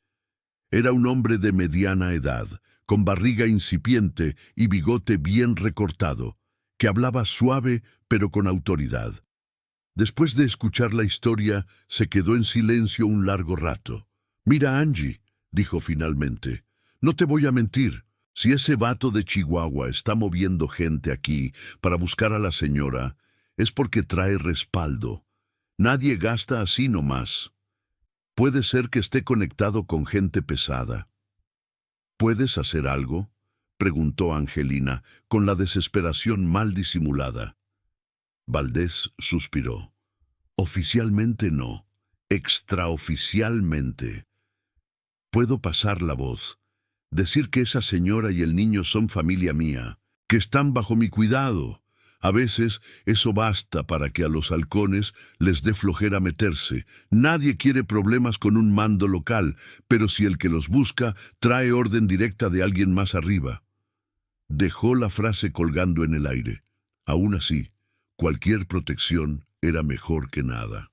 A: Era un hombre de mediana edad, con barriga incipiente y bigote bien recortado, que hablaba suave pero con autoridad. Después de escuchar la historia, se quedó en silencio un largo rato. «Mira, Angie», dijo finalmente, «no te voy a mentir. Si ese vato de Chihuahua está moviendo gente aquí para buscar a la señora, es porque trae respaldo. Nadie gasta así nomás. Puede ser que esté conectado con gente pesada». «¿Puedes hacer algo?», preguntó Angelina, con la desesperación mal disimulada. Valdés suspiró. «Oficialmente no. Extraoficialmente. Puedo pasar la voz. Decir que esa señora y el niño son familia mía, que están bajo mi cuidado. A veces eso basta para que a los halcones les dé flojera meterse. Nadie quiere problemas con un mando local, pero si el que los busca trae orden directa de alguien más arriba». Dejó la frase colgando en el aire. Aún así, cualquier protección era mejor que nada.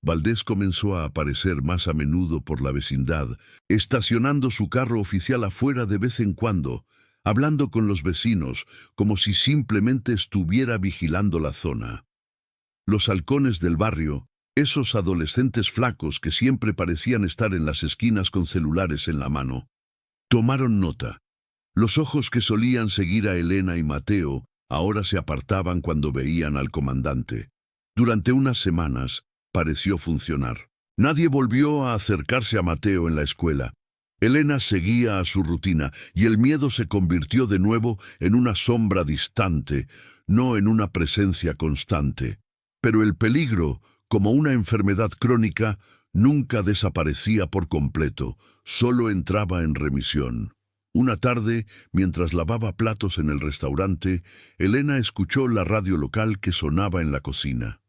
A: Valdés comenzó a aparecer más a menudo por la vecindad, estacionando su carro oficial afuera de vez en cuando, hablando con los vecinos como si simplemente estuviera vigilando la zona. Los halcones del barrio, esos adolescentes flacos que siempre parecían estar en las esquinas con celulares en la mano, tomaron nota. Los ojos que solían seguir a Elena y Mateo ahora se apartaban cuando veían al comandante. Durante unas semanas pareció funcionar. Nadie volvió a acercarse a Mateo en la escuela. Elena seguía a su rutina y el miedo se convirtió de nuevo en una sombra distante, no en una presencia constante. Pero el peligro, como una enfermedad crónica, nunca desaparecía por completo, solo entraba en remisión. Una tarde, mientras lavaba platos en el restaurante, Elena escuchó la radio local que sonaba en la cocina.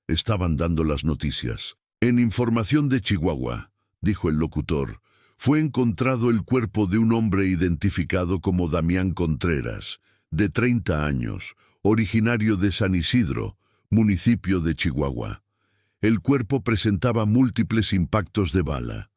A: Estaban dando las noticias. En Información de Chihuahua, dijo el locutor, fue encontrado el cuerpo de un hombre identificado como Damián Contreras, de 30 años, originario de San Isidro, municipio de Chihuahua. El cuerpo presentaba múltiples impactos de bala.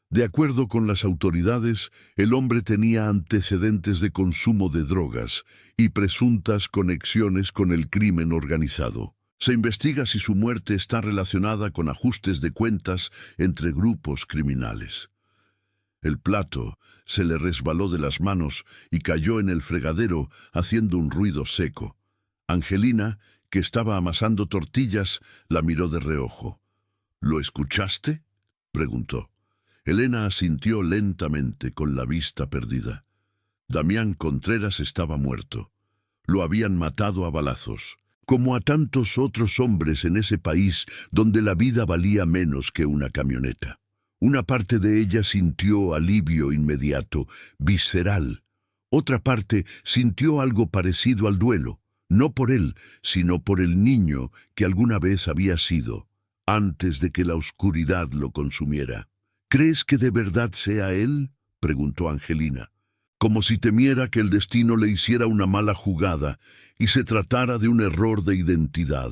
A: De acuerdo con las autoridades, el hombre tenía antecedentes de consumo de drogas y presuntas conexiones con el crimen organizado. Se investiga si su muerte está relacionada con ajustes de cuentas entre grupos criminales. El plato se le resbaló de las manos y cayó en el fregadero haciendo un ruido seco. Angelina, que estaba amasando tortillas, la miró de reojo. ¿Lo escuchaste?, preguntó. Elena asintió lentamente con la vista perdida. Damián Contreras estaba muerto. Lo habían matado a balazos, como a tantos otros hombres en ese país donde la vida valía menos que una camioneta. Una parte de ella sintió alivio inmediato, visceral. Otra parte sintió algo parecido al duelo, no por él, sino por el niño que alguna vez había sido, antes de que la oscuridad lo consumiera. ¿Crees que de verdad sea él?, preguntó Angelina, como si temiera que el destino le hiciera una mala jugada y se tratara de un error de identidad.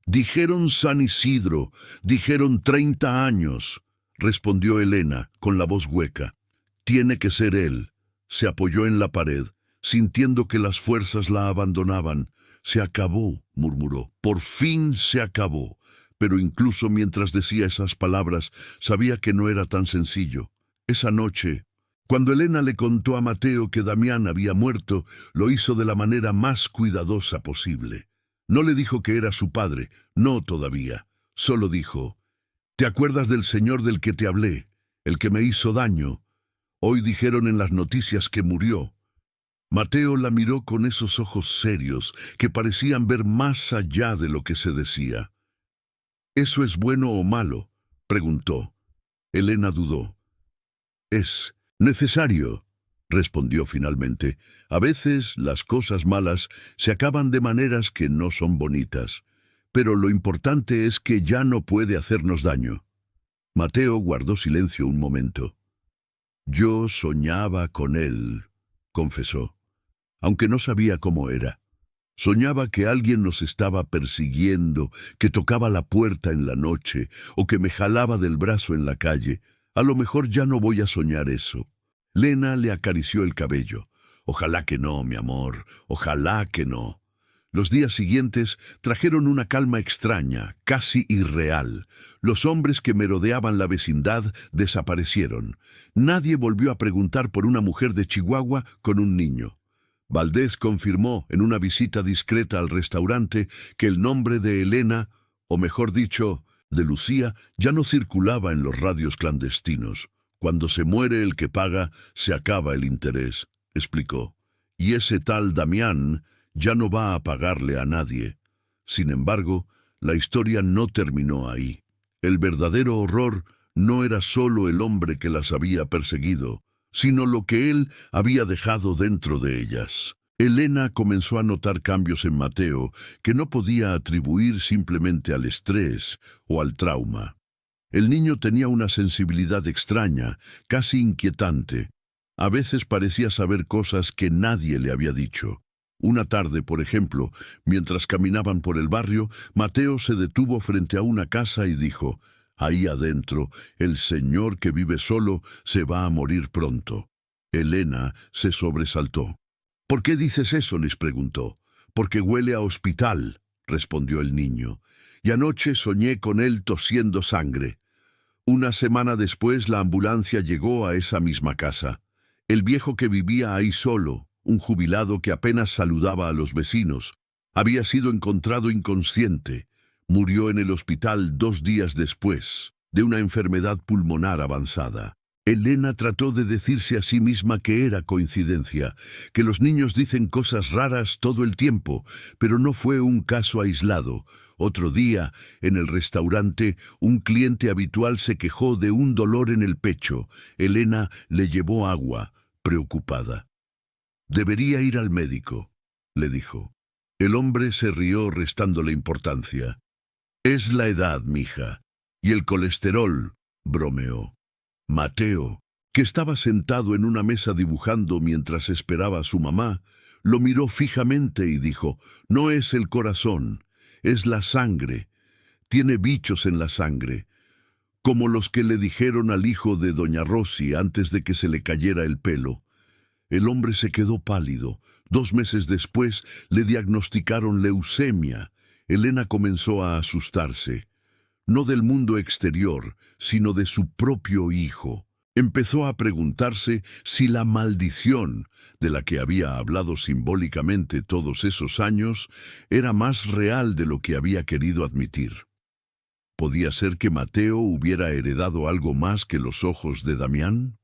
A: Dijeron San Isidro, dijeron 30 años, respondió Elena con la voz hueca. Tiene que ser él. Se apoyó en la pared, sintiendo que las fuerzas la abandonaban. Se acabó, murmuró. Por fin se acabó. Pero incluso mientras decía esas palabras, sabía que no era tan sencillo. Esa noche, cuando Elena le contó a Mateo que Damián había muerto, lo hizo de la manera más cuidadosa posible. No le dijo que era su padre, no todavía. Solo dijo, ¿te acuerdas del señor del que te hablé, el que me hizo daño? Hoy dijeron en las noticias que murió. Mateo la miró con esos ojos serios que parecían ver más allá de lo que se decía. ¿Eso es bueno o malo?, preguntó. Elena dudó. Es necesario, respondió finalmente. A veces las cosas malas se acaban de maneras que no son bonitas, pero lo importante es que ya no puede hacernos daño. Mateo guardó silencio un momento. Yo soñaba con él, confesó, aunque no sabía cómo era. Soñaba que alguien nos estaba persiguiendo, que tocaba la puerta en la noche o que me jalaba del brazo en la calle. A lo mejor ya no voy a soñar eso. Lena le acarició el cabello. Ojalá que no, mi amor, ojalá que no. Los días siguientes trajeron una calma extraña, casi irreal. Los hombres que merodeaban la vecindad desaparecieron. Nadie volvió a preguntar por una mujer de Chihuahua con un niño. Valdés confirmó en una visita discreta al restaurante que el nombre de Elena, o mejor dicho, de Lucía, ya no circulaba en los radios clandestinos. Cuando se muere el que paga, se acaba el interés, explicó. Y ese tal Damián ya no va a pagarle a nadie. Sin embargo, la historia no terminó ahí. El verdadero horror no era solo el hombre que las había perseguido, sino lo que él había dejado dentro de ellas. Elena comenzó a notar cambios en Mateo que no podía atribuir simplemente al estrés o al trauma. El niño tenía una sensibilidad extraña, casi inquietante. A veces parecía saber cosas que nadie le había dicho. Una tarde, por ejemplo, mientras caminaban por el barrio, Mateo se detuvo frente a una casa y dijo: «Ahí adentro, el señor que vive solo se va a morir pronto». Elena se sobresaltó. «¿Por qué dices eso?», les preguntó. «Porque huele a hospital», respondió el niño. «Y anoche soñé con él tosiendo sangre». Una semana después la ambulancia llegó a esa misma casa. El viejo que vivía ahí solo, un jubilado que apenas saludaba a los vecinos, había sido encontrado inconsciente. Murió en el hospital 2 días después, de una enfermedad pulmonar avanzada. Elena trató de decirse a sí misma que era coincidencia, que los niños dicen cosas raras todo el tiempo, pero no fue un caso aislado. Otro día, en el restaurante, un cliente habitual se quejó de un dolor en el pecho. Elena le llevó agua, preocupada. «Debería ir al médico», le dijo. El hombre se rió restándole importancia. «Es la edad, mija. Y el colesterol», bromeó. Mateo, que estaba sentado en una mesa dibujando mientras esperaba a su mamá, lo miró fijamente y dijo: «No es el corazón, es la sangre. Tiene bichos en la sangre, como los que le dijeron al hijo de doña Rosy antes de que se le cayera el pelo». El hombre se quedó pálido. 2 meses después le diagnosticaron leucemia. Elena comenzó a asustarse. No del mundo exterior, sino de su propio hijo. Empezó a preguntarse si la maldición, de la que había hablado simbólicamente todos esos años, era más real de lo que había querido admitir. ¿Podía ser que Mateo hubiera heredado algo más que los ojos de Damián?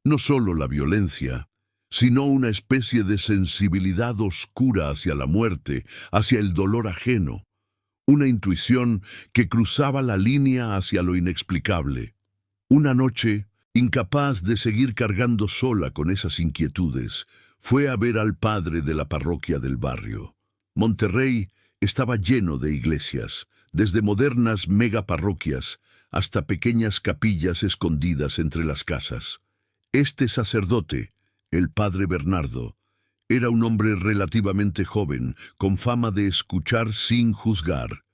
A: No solo la violencia, sino una especie de sensibilidad oscura hacia la muerte, hacia el dolor ajeno. Una intuición que cruzaba la línea hacia lo inexplicable. Una noche, incapaz de seguir cargando sola con esas inquietudes, fue a ver al padre de la parroquia del barrio. Monterrey estaba lleno de iglesias, desde modernas megaparroquias hasta pequeñas capillas escondidas entre las casas. Este sacerdote, el padre Bernardo, era un hombre relativamente joven, con fama de escuchar sin juzgar.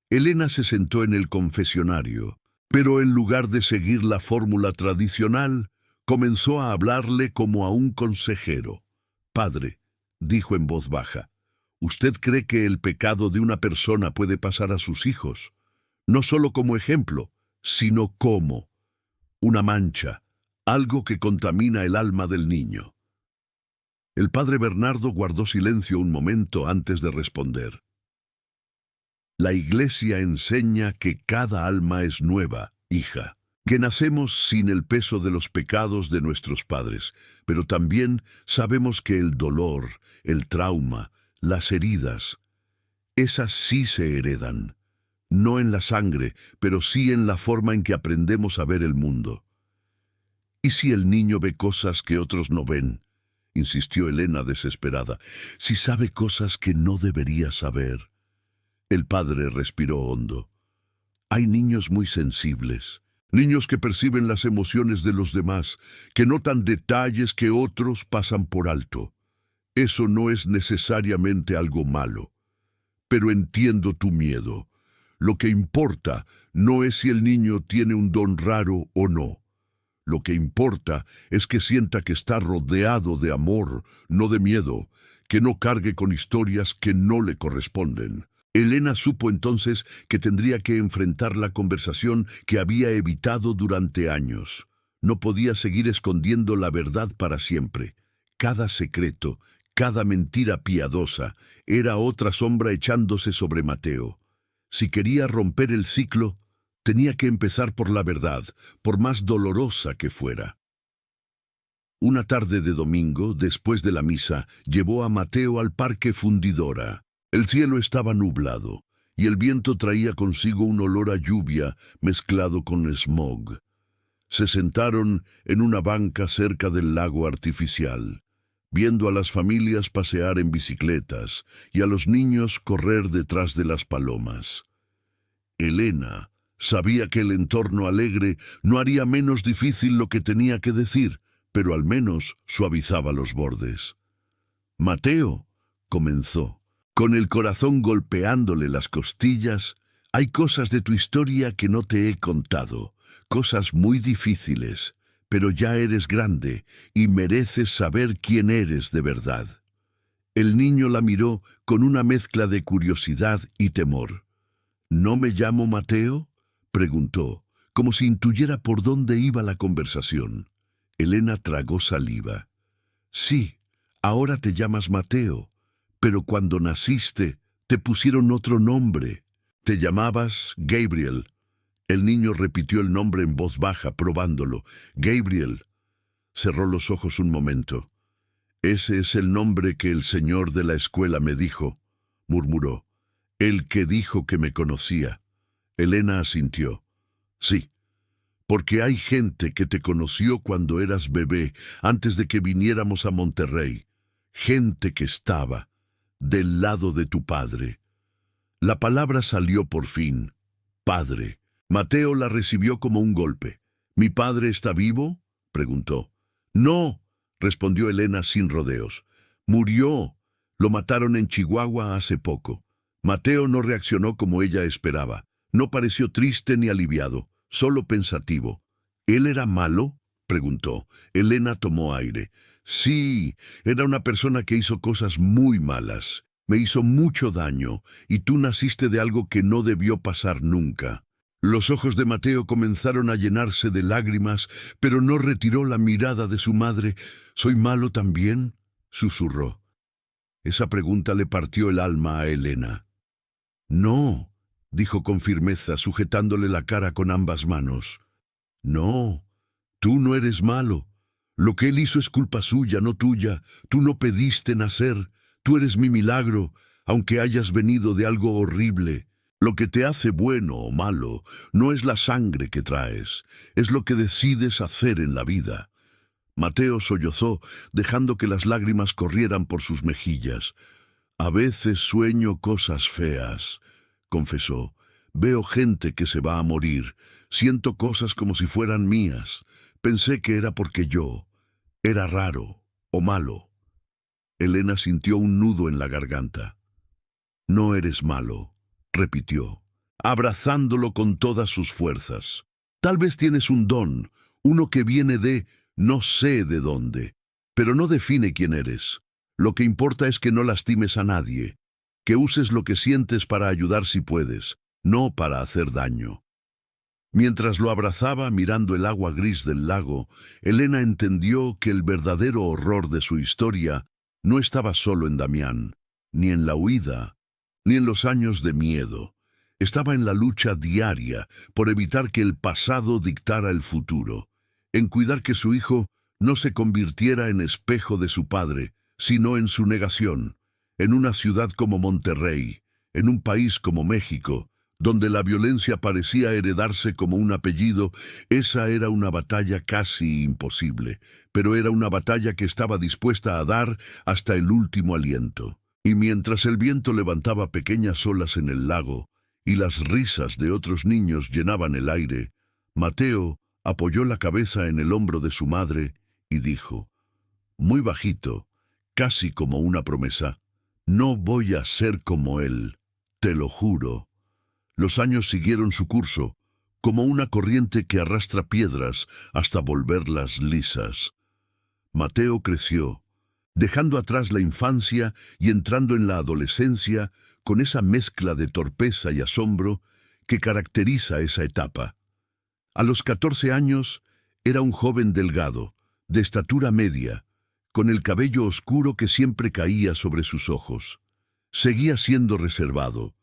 A: Elena se sentó en el confesionario, pero en lugar de seguir la fórmula tradicional, comenzó a hablarle como a un consejero. «Padre», dijo en voz baja, «¿usted cree que el pecado de una persona puede pasar a sus hijos? No solo como ejemplo, sino como una mancha, algo que contamina el alma del niño». El padre Bernardo guardó silencio un momento antes de responder. «La Iglesia enseña que cada alma es nueva, hija, que nacemos sin el peso de los pecados de nuestros padres, pero también sabemos que el dolor, el trauma, las heridas, esas sí se heredan, no en la sangre, pero sí en la forma en que aprendemos a ver el mundo». «¿Y si el niño ve cosas que otros no ven?», insistió Elena desesperada. «Si sabe cosas que no debería saber». El padre respiró hondo. «Hay niños muy sensibles, niños que perciben las emociones de los demás, que notan detalles que otros pasan por alto. Eso no es necesariamente algo malo. Pero entiendo tu miedo. Lo que importa no es si el niño tiene un don raro o no. Lo que importa es que sienta que está rodeado de amor, no de miedo, que no cargue con historias que no le corresponden». Elena supo entonces que tendría que enfrentar la conversación que había evitado durante años. No podía seguir escondiendo la verdad para siempre. Cada secreto, cada mentira piadosa, era otra sombra echándose sobre Mateo. Si quería romper el ciclo, tenía que empezar por la verdad, por más dolorosa que fuera. Una tarde de domingo, después de la misa, llevó a Mateo al Parque Fundidora. El cielo estaba nublado, y el viento traía consigo un olor a lluvia mezclado con smog. Se sentaron en una banca cerca del lago artificial, viendo a las familias pasear en bicicletas y a los niños correr detrás de las palomas. Elena sabía que el entorno alegre no haría menos difícil lo que tenía que decir, pero al menos suavizaba los bordes. Mateo, comenzó, con el corazón golpeándole las costillas, hay cosas de tu historia que no te he contado, cosas muy difíciles, pero ya eres grande y mereces saber quién eres de verdad. El niño la miró con una mezcla de curiosidad y temor. ¿No me llamo Mateo?, preguntó, como si intuyera por dónde iba la conversación. Elena tragó saliva. Sí, ahora te llamas Mateo, pero cuando naciste te pusieron otro nombre. Te llamabas Gabriel. El niño repitió el nombre en voz baja, probándolo. Gabriel. Cerró los ojos un momento. Ese es el nombre que el señor de la escuela me dijo, murmuró. El que dijo que me conocía. Elena asintió. Sí, porque hay gente que te conoció cuando eras bebé, antes de que viniéramos a Monterrey. Gente que estaba del lado de tu padre. La palabra salió por fin. Padre. Mateo la recibió como un golpe. ¿Mi padre está vivo?, preguntó. No, respondió Elena sin rodeos. Murió. Lo mataron en Chihuahua hace poco. Mateo no reaccionó como ella esperaba. No pareció triste ni aliviado, solo pensativo. ¿Él era malo?, preguntó. Elena tomó aire. Sí, era una persona que hizo cosas muy malas. Me hizo mucho daño, y tú naciste de algo que no debió pasar nunca. Los ojos de Mateo comenzaron a llenarse de lágrimas, pero no retiró la mirada de su madre. ¿Soy malo también?, susurró. Esa pregunta le partió el alma a Elena. No, dijo con firmeza, sujetándole la cara con ambas manos. No, tú no eres malo. Lo que él hizo es culpa suya, no tuya. Tú no pediste nacer. Tú eres mi milagro, aunque hayas venido de algo horrible. Lo que te hace bueno o malo no es la sangre que traes, es lo que decides hacer en la vida. Mateo sollozó, dejando que las lágrimas corrieran por sus mejillas. A veces sueño cosas feas, confesó. Veo gente que se va a morir. Siento cosas como si fueran mías. Pensé que era porque yo era raro o malo. Elena sintió un nudo en la garganta. No eres malo, repitió, abrazándolo con todas sus fuerzas. Tal vez tienes un don, uno que viene de no sé de dónde, pero no define quién eres. Lo que importa es que no lastimes a nadie, que uses lo que sientes para ayudar si puedes, no para hacer daño. Mientras lo abrazaba mirando el agua gris del lago, Elena entendió que el verdadero horror de su historia no estaba solo en Damián, ni en la huida, ni en los años de miedo. Estaba en la lucha diaria por evitar que el pasado dictara el futuro, en cuidar que su hijo no se convirtiera en espejo de su padre, sino en su negación, en una ciudad como Monterrey, en un país como México, donde la violencia parecía heredarse como un apellido. Esa era una batalla casi imposible, pero era una batalla que estaba dispuesta a dar hasta el último aliento. Y mientras el viento levantaba pequeñas olas en el lago y las risas de otros niños llenaban el aire, Mateo apoyó la cabeza en el hombro de su madre y dijo, muy bajito, casi como una promesa, no voy a ser como él, te lo juro. Los años siguieron su curso, como una corriente que arrastra piedras hasta volverlas lisas. Mateo creció, dejando atrás la infancia y entrando en la adolescencia con esa mezcla de torpeza y asombro que caracteriza esa etapa. A los 14 años era un joven delgado, de estatura media, con el cabello oscuro que siempre caía sobre sus ojos. Seguía siendo reservado,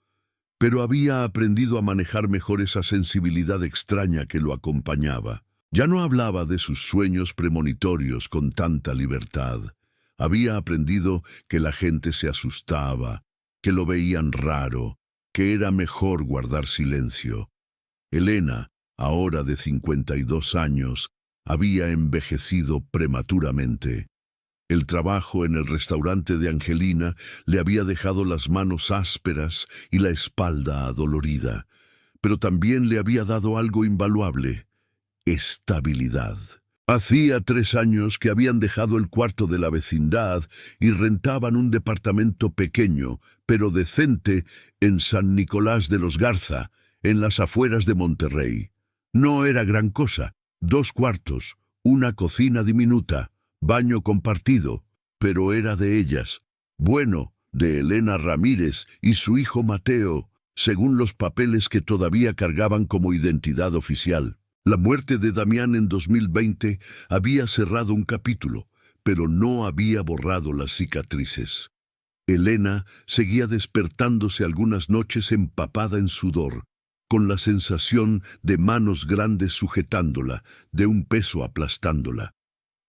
A: pero había aprendido a manejar mejor esa sensibilidad extraña que lo acompañaba. Ya no hablaba de sus sueños premonitorios con tanta libertad. Había aprendido que la gente se asustaba, que lo veían raro, que era mejor guardar silencio. Elena, ahora de 52 años, había envejecido prematuramente. El trabajo en el restaurante de Angelina le había dejado las manos ásperas y la espalda adolorida, pero también le había dado algo invaluable: estabilidad. Hacía 3 años que habían dejado el cuarto de la vecindad y rentaban un departamento pequeño, pero decente, en San Nicolás de los Garza, en las afueras de Monterrey. No era gran cosa, 2 cuartos, una cocina diminuta, baño compartido, pero era de ellas. Bueno, de Elena Ramírez y su hijo Mateo, según los papeles que todavía cargaban como identidad oficial. La muerte de Damián en 2020 había cerrado un capítulo, pero no había borrado las cicatrices. Elena seguía despertándose algunas noches empapada en sudor, con la sensación de manos grandes sujetándola, de un peso aplastándola.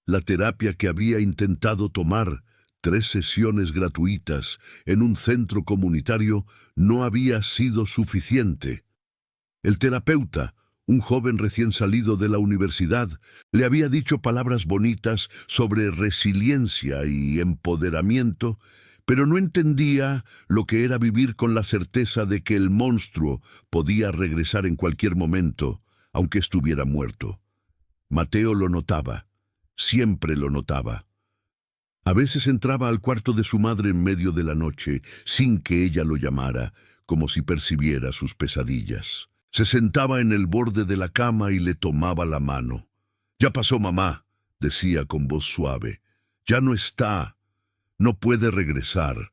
A: La terapia que había intentado tomar, 3 sesiones gratuitas en un centro comunitario, no había sido suficiente. El terapeuta, un joven recién salido de la universidad, le había dicho palabras bonitas sobre resiliencia y empoderamiento, pero no entendía lo que era vivir con la certeza de que el monstruo podía regresar en cualquier momento, aunque estuviera muerto. Mateo lo notaba, siempre lo notaba. A veces entraba al cuarto de su madre en medio de la noche, sin que ella lo llamara, como si percibiera sus pesadillas. Se sentaba en el borde de la cama y le tomaba la mano. «Ya pasó, mamá», decía con voz suave. «Ya no está. No puede regresar».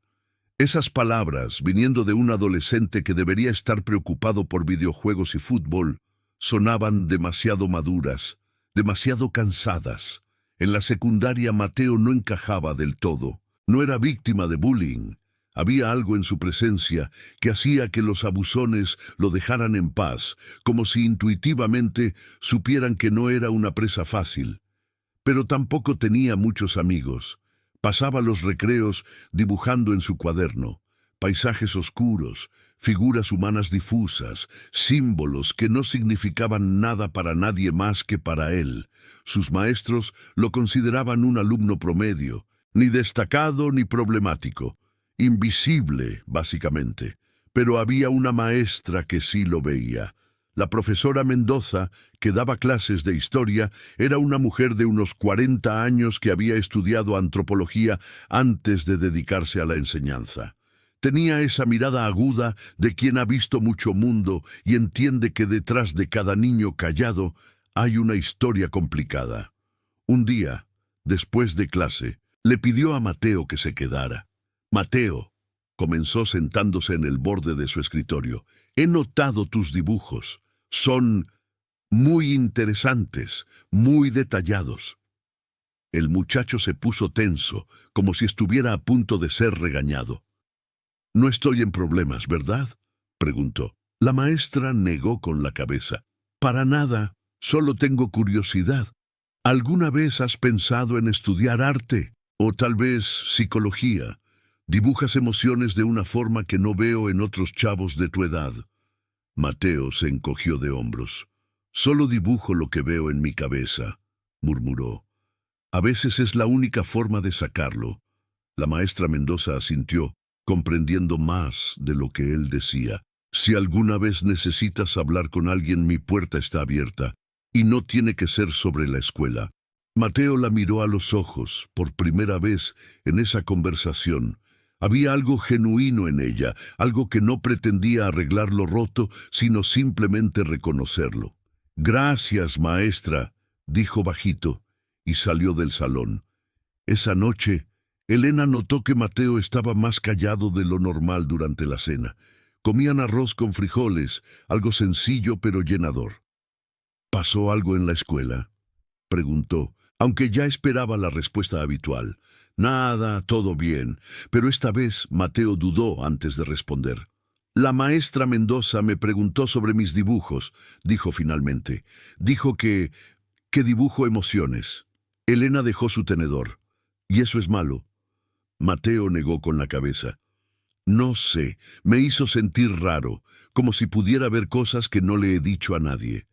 A: Esas palabras, viniendo de un adolescente que debería estar preocupado por videojuegos y fútbol, sonaban demasiado maduras, demasiado cansadas. En la secundaria Mateo no encajaba del todo. No era víctima de bullying. Había algo en su presencia que hacía que los abusones lo dejaran en paz, como si intuitivamente supieran que no era una presa fácil. Pero tampoco tenía muchos amigos. Pasaba los recreos dibujando en su cuaderno, paisajes oscuros, figuras humanas difusas, símbolos que no significaban nada para nadie más que para él. Sus maestros lo consideraban un alumno promedio, ni destacado ni problemático. Invisible, básicamente. Pero había una maestra que sí lo veía. La profesora Mendoza, que daba clases de historia, era una mujer de unos 40 años que había estudiado antropología antes de dedicarse a la enseñanza. Tenía esa mirada aguda de quien ha visto mucho mundo y entiende que detrás de cada niño callado hay una historia complicada. Un día, después de clase, le pidió a Mateo que se quedara. «Mateo», comenzó sentándose en el borde de su escritorio, «he notado tus dibujos. Son muy interesantes, muy detallados». El muchacho se puso tenso, como si estuviera a punto de ser regañado. «No estoy en problemas, ¿verdad?», preguntó. La maestra negó con la cabeza. «Para nada, solo tengo curiosidad. ¿Alguna vez has pensado en estudiar arte? O tal vez psicología? Dibujas emociones de una forma que no veo en otros chavos de tu edad». Mateo se encogió de hombros. «Solo dibujo lo que veo en mi cabeza», murmuró. «A veces es la única forma de sacarlo». La maestra Mendoza asintió, comprendiendo más de lo que él decía. «Si alguna vez necesitas hablar con alguien, mi puerta está abierta, y no tiene que ser sobre la escuela». Mateo la miró a los ojos, por primera vez en esa conversación. Había algo genuino en ella, algo que no pretendía arreglar lo roto, sino simplemente reconocerlo. «Gracias, maestra», dijo bajito, y salió del salón. Esa noche, Elena notó que Mateo estaba más callado de lo normal durante la cena. Comían arroz con frijoles, algo sencillo pero llenador. «¿Pasó algo en la escuela?», preguntó, aunque ya esperaba la respuesta habitual. «Nada, todo bien», pero esta vez Mateo dudó antes de responder. «La maestra Mendoza me preguntó sobre mis dibujos», dijo finalmente. «Dijo que dibujo emociones». Elena dejó su tenedor. «¿Y eso es malo?». Mateo negó con la cabeza. «No sé, me hizo sentir raro, como si pudiera ver cosas que no le he dicho a nadie».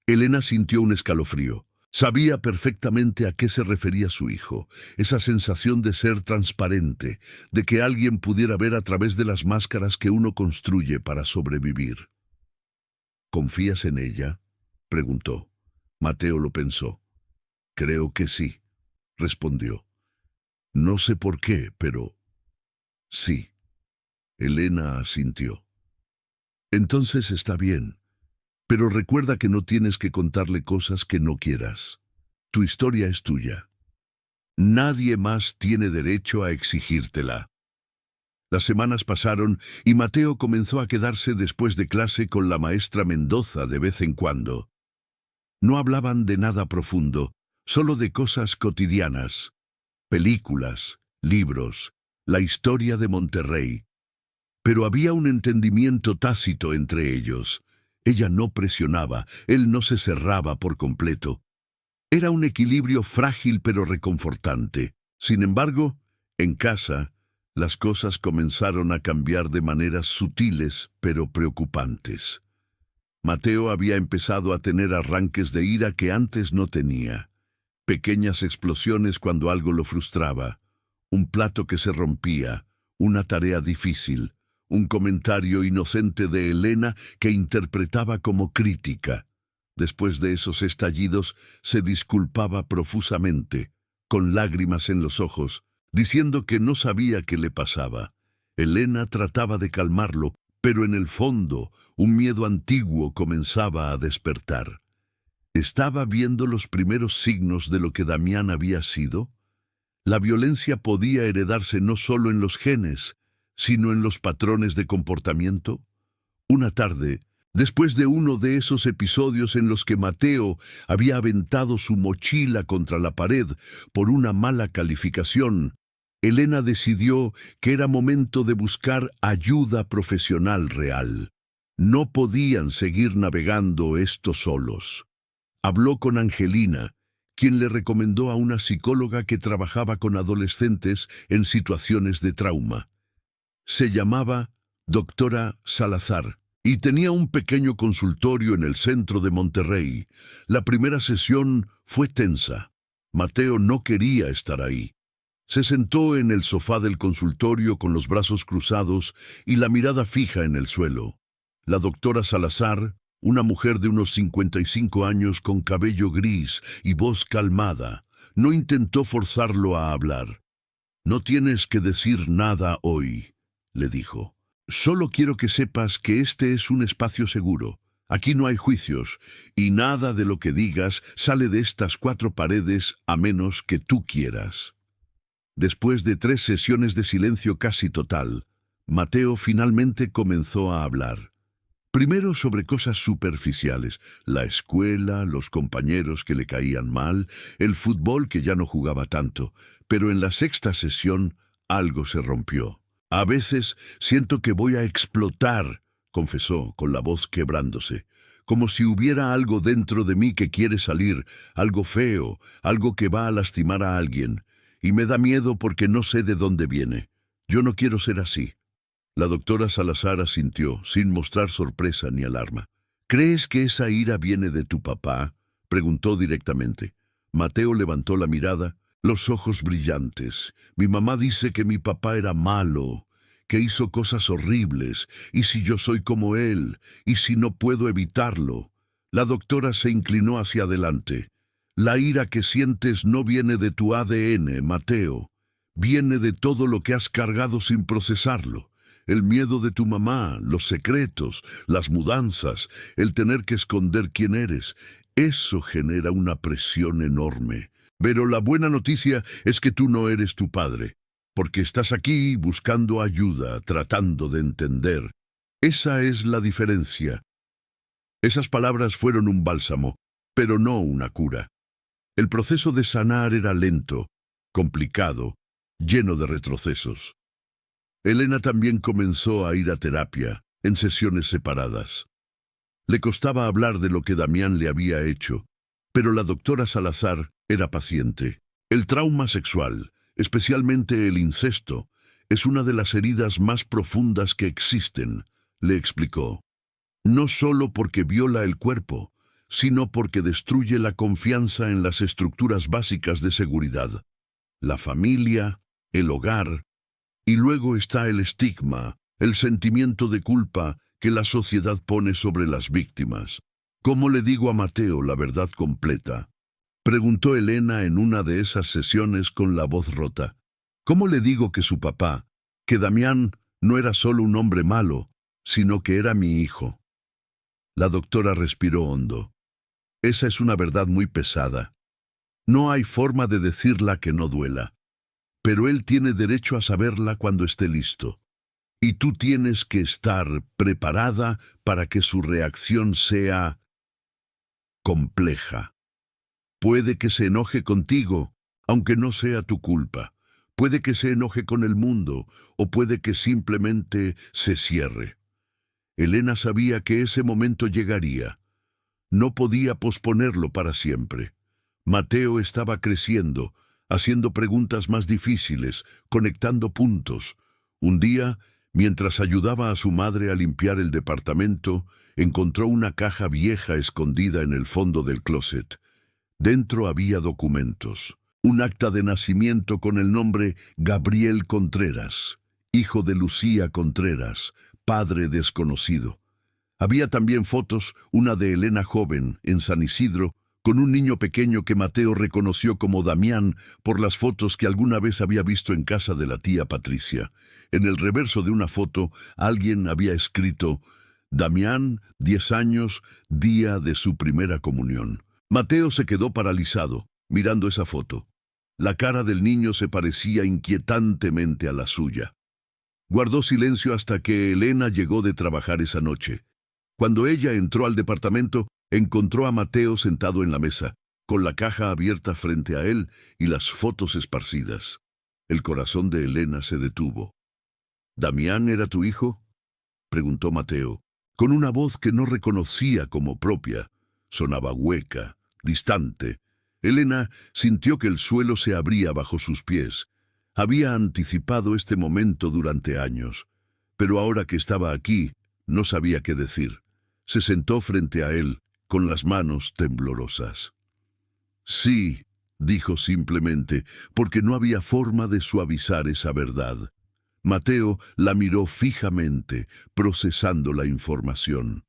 A: Elena sintió un escalofrío. Sabía perfectamente a qué se refería su hijo, esa sensación de ser transparente, de que alguien pudiera ver a través de las máscaras que uno construye para sobrevivir. «¿Confías en ella?», preguntó. Mateo lo pensó. Creo que sí, respondió. No sé por qué, pero sí. Elena asintió. Entonces está bien, pero recuerda que no tienes que contarle cosas que no quieras. Tu historia es tuya. Nadie más tiene derecho a exigírtela. Las semanas pasaron y Mateo comenzó a quedarse después de clase con la maestra Mendoza de vez en cuando. No hablaban de nada profundo, solo de cosas cotidianas. Películas, libros, la historia de Monterrey. Pero había un entendimiento tácito entre ellos. Ella no presionaba, él no se cerraba por completo. Era un equilibrio frágil pero reconfortante. Sin embargo, en casa, las cosas comenzaron a cambiar de maneras sutiles pero preocupantes. Mateo había empezado a tener arranques de ira que antes no tenía. Pequeñas explosiones cuando algo lo frustraba. Un plato que se rompía, una tarea difícil, un comentario inocente de Elena que interpretaba como crítica. Después de esos estallidos, se disculpaba profusamente, con lágrimas en los ojos, diciendo que no sabía qué le pasaba. Elena trataba de calmarlo, pero en el fondo, un miedo antiguo comenzaba a despertar. ¿Estaba viendo los primeros signos de lo que Damián había sido? La violencia podía heredarse no solo en los genes, sino en los patrones de comportamiento. Una tarde, después de uno de esos episodios en los que Mateo había aventado su mochila contra la pared por una mala calificación, Elena decidió que era momento de buscar ayuda profesional real. No podían seguir navegando estos solos. Habló con Angelina, quien le recomendó a una psicóloga que trabajaba con adolescentes en situaciones de trauma. Se llamaba Doctora Salazar y tenía un pequeño consultorio en el centro de Monterrey. La primera sesión fue tensa. Mateo no quería estar ahí. Se sentó en el sofá del consultorio con los brazos cruzados y la mirada fija en el suelo. La doctora Salazar, una mujer de unos 55 años con cabello gris y voz calmada, no intentó forzarlo a hablar. «No tienes que decir nada hoy», le dijo. «Solo quiero que sepas que este es un espacio seguro. Aquí no hay juicios, y nada de lo que digas sale de estas 4 paredes a menos que tú quieras». Después de 3 sesiones de silencio casi total, Mateo finalmente comenzó a hablar. Primero sobre cosas superficiales, la escuela, los compañeros que le caían mal, el fútbol que ya no jugaba tanto, pero en la 6ª sesión algo se rompió. «A veces siento que voy a explotar», confesó con la voz quebrándose, «como si hubiera algo dentro de mí que quiere salir, algo feo, algo que va a lastimar a alguien, y me da miedo porque no sé de dónde viene. Yo no quiero ser así». La doctora Salazar asintió, sin mostrar sorpresa ni alarma. «¿Crees que esa ira viene de tu papá?», preguntó directamente. Mateo levantó la mirada, los ojos brillantes. «Mi mamá dice que mi papá era malo, que hizo cosas horribles, y si yo soy como él, y si no puedo evitarlo». La doctora se inclinó hacia adelante. «La ira que sientes no viene de tu ADN, Mateo. Viene de todo lo que has cargado sin procesarlo. El miedo de tu mamá, los secretos, las mudanzas, el tener que esconder quién eres. Eso genera una presión enorme. Pero la buena noticia es que tú no eres tu padre, porque estás aquí buscando ayuda, tratando de entender. Esa es la diferencia». Esas palabras fueron un bálsamo, pero no una cura. El proceso de sanar era lento, complicado, lleno de retrocesos. Elena también comenzó a ir a terapia, en sesiones separadas. Le costaba hablar de lo que Damián le había hecho, pero la doctora Salazar era paciente. El trauma sexual, especialmente el incesto, es una de las heridas más profundas que existen, le explicó. No solo porque viola el cuerpo, sino porque destruye la confianza en las estructuras básicas de seguridad. La familia, el hogar. Y luego está el estigma, el sentimiento de culpa que la sociedad pone sobre las víctimas. ¿Cómo le digo a Mateo la verdad completa? Preguntó Elena en una de esas sesiones con la voz rota. ¿Cómo le digo que su papá, que Damián no era solo un hombre malo, sino que era mi hijo? La doctora respiró hondo. Esa es una verdad muy pesada. No hay forma de decirla que no duela. Pero él tiene derecho a saberla cuando esté listo. Y tú tienes que estar preparada para que su reacción sea compleja. Puede que se enoje contigo, aunque no sea tu culpa. Puede que se enoje con el mundo, o puede que simplemente se cierre. Elena sabía que ese momento llegaría. No podía posponerlo para siempre. Mateo estaba creciendo, haciendo preguntas más difíciles, conectando puntos. Un día, mientras ayudaba a su madre a limpiar el departamento, encontró una caja vieja escondida en el fondo del closet. Dentro había documentos. Un acta de nacimiento con el nombre Gabriel Contreras, hijo de Lucía Contreras, padre desconocido. Había también fotos, una de Elena joven, en San Isidro, con un niño pequeño que Mateo reconoció como Damián por las fotos que alguna vez había visto en casa de la tía Patricia. En el reverso de una foto, alguien había escrito: Damián, 10 años, día de su primera comunión. Mateo se quedó paralizado, mirando esa foto. La cara del niño se parecía inquietantemente a la suya. Guardó silencio hasta que Elena llegó de trabajar esa noche. Cuando ella entró al departamento, encontró a Mateo sentado en la mesa, con la caja abierta frente a él y las fotos esparcidas. El corazón de Elena se detuvo. ¿Damián era tu hijo?, preguntó Mateo, con una voz que no reconocía como propia. Sonaba hueca, distante. Elena sintió que el suelo se abría bajo sus pies. Había anticipado este momento durante años, pero ahora que estaba aquí, no sabía qué decir. Se sentó frente a él, con las manos temblorosas. Sí, dijo simplemente, porque no había forma de suavizar esa verdad. Mateo la miró fijamente, procesando la información.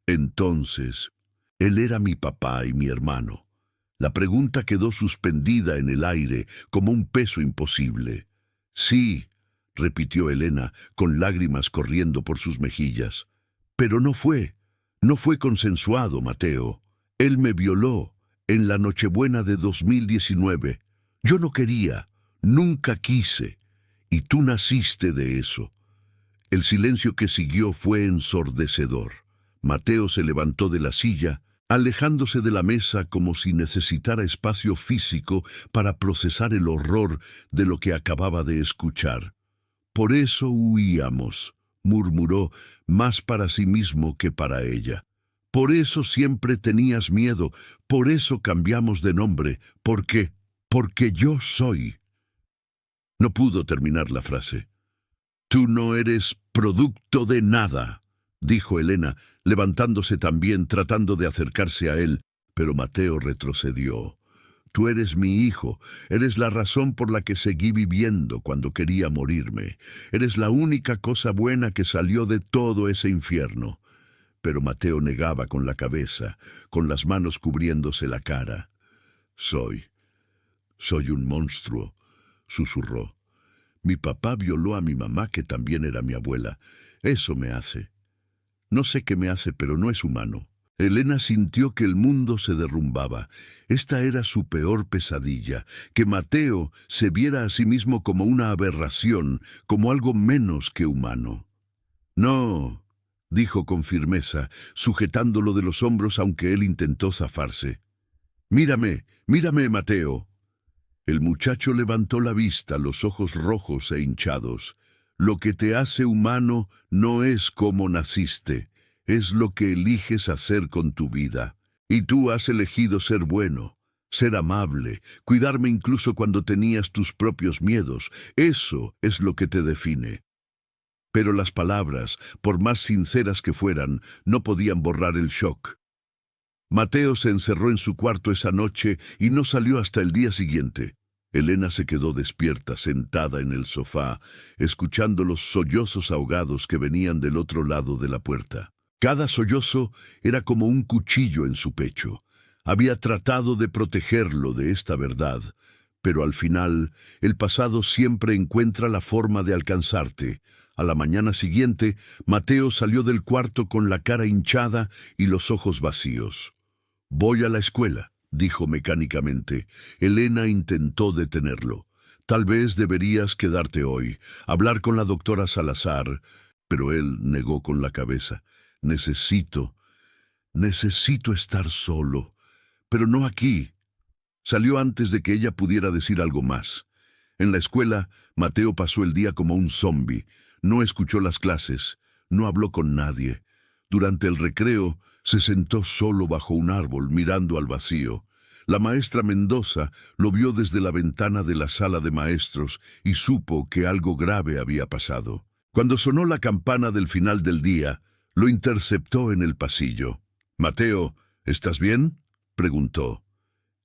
A: Entonces, él era mi papá y mi hermano. La pregunta quedó suspendida en el aire como un peso imposible. Sí, repitió Elena, con lágrimas corriendo por sus mejillas. Pero no fue consensuado, Mateo. Él me violó en la Nochebuena de 2019. Yo no quería, nunca quise, y tú naciste de eso. El silencio que siguió fue ensordecedor. Mateo se levantó de la silla, alejándose de la mesa como si necesitara espacio físico para procesar el horror de lo que acababa de escuchar. Por eso huíamos, murmuró, más para sí mismo que para ella. Por eso siempre tenías miedo, por eso cambiamos de nombre, porque yo soy. No pudo terminar la frase. Tú no eres producto de nada, dijo Elena, levantándose también, tratando de acercarse a él, pero Mateo retrocedió. Tú eres mi hijo, eres la razón por la que seguí viviendo cuando quería morirme. Eres la única cosa buena que salió de todo ese infierno. Pero Mateo negaba con la cabeza, con las manos cubriéndose la cara. Soy un monstruo, susurró. Mi papá violó a mi mamá, que también era mi abuela. Eso me hace. No sé qué me hace, pero no es humano. Elena sintió que el mundo se derrumbaba. Esta era su peor pesadilla, que Mateo se viera a sí mismo como una aberración, como algo menos que humano. No, dijo con firmeza, sujetándolo de los hombros aunque él intentó zafarse. Mírame, Mateo. El muchacho levantó la vista, los ojos rojos e hinchados. Lo que te hace humano no es cómo naciste, es lo que eliges hacer con tu vida. Y tú has elegido ser bueno, ser amable, cuidarme incluso cuando tenías tus propios miedos. Eso es lo que te define. Pero las palabras, por más sinceras que fueran, no podían borrar el shock. Mateo se encerró en su cuarto esa noche y no salió hasta el día siguiente. Elena se quedó despierta, sentada en el sofá, escuchando los sollozos ahogados que venían del otro lado de la puerta. Cada sollozo era como un cuchillo en su pecho. Había tratado de protegerlo de esta verdad, pero al final, el pasado siempre encuentra la forma de alcanzarte. A la mañana siguiente, Mateo salió del cuarto con la cara hinchada y los ojos vacíos. «Voy a la escuela», dijo mecánicamente. Elena intentó detenerlo. «Tal vez deberías quedarte hoy, hablar con la doctora Salazar», pero él negó con la cabeza. Necesito estar solo, pero no aquí». Salió antes de que ella pudiera decir algo más. En la escuela, Mateo pasó el día como un zombi. No escuchó las clases, no habló con nadie. Durante el recreo, se sentó solo bajo un árbol mirando al vacío. La maestra Mendoza lo vio desde la ventana de la sala de maestros y supo que algo grave había pasado. Cuando sonó la campana del final del día, lo interceptó en el pasillo. «Mateo, ¿estás bien?», preguntó.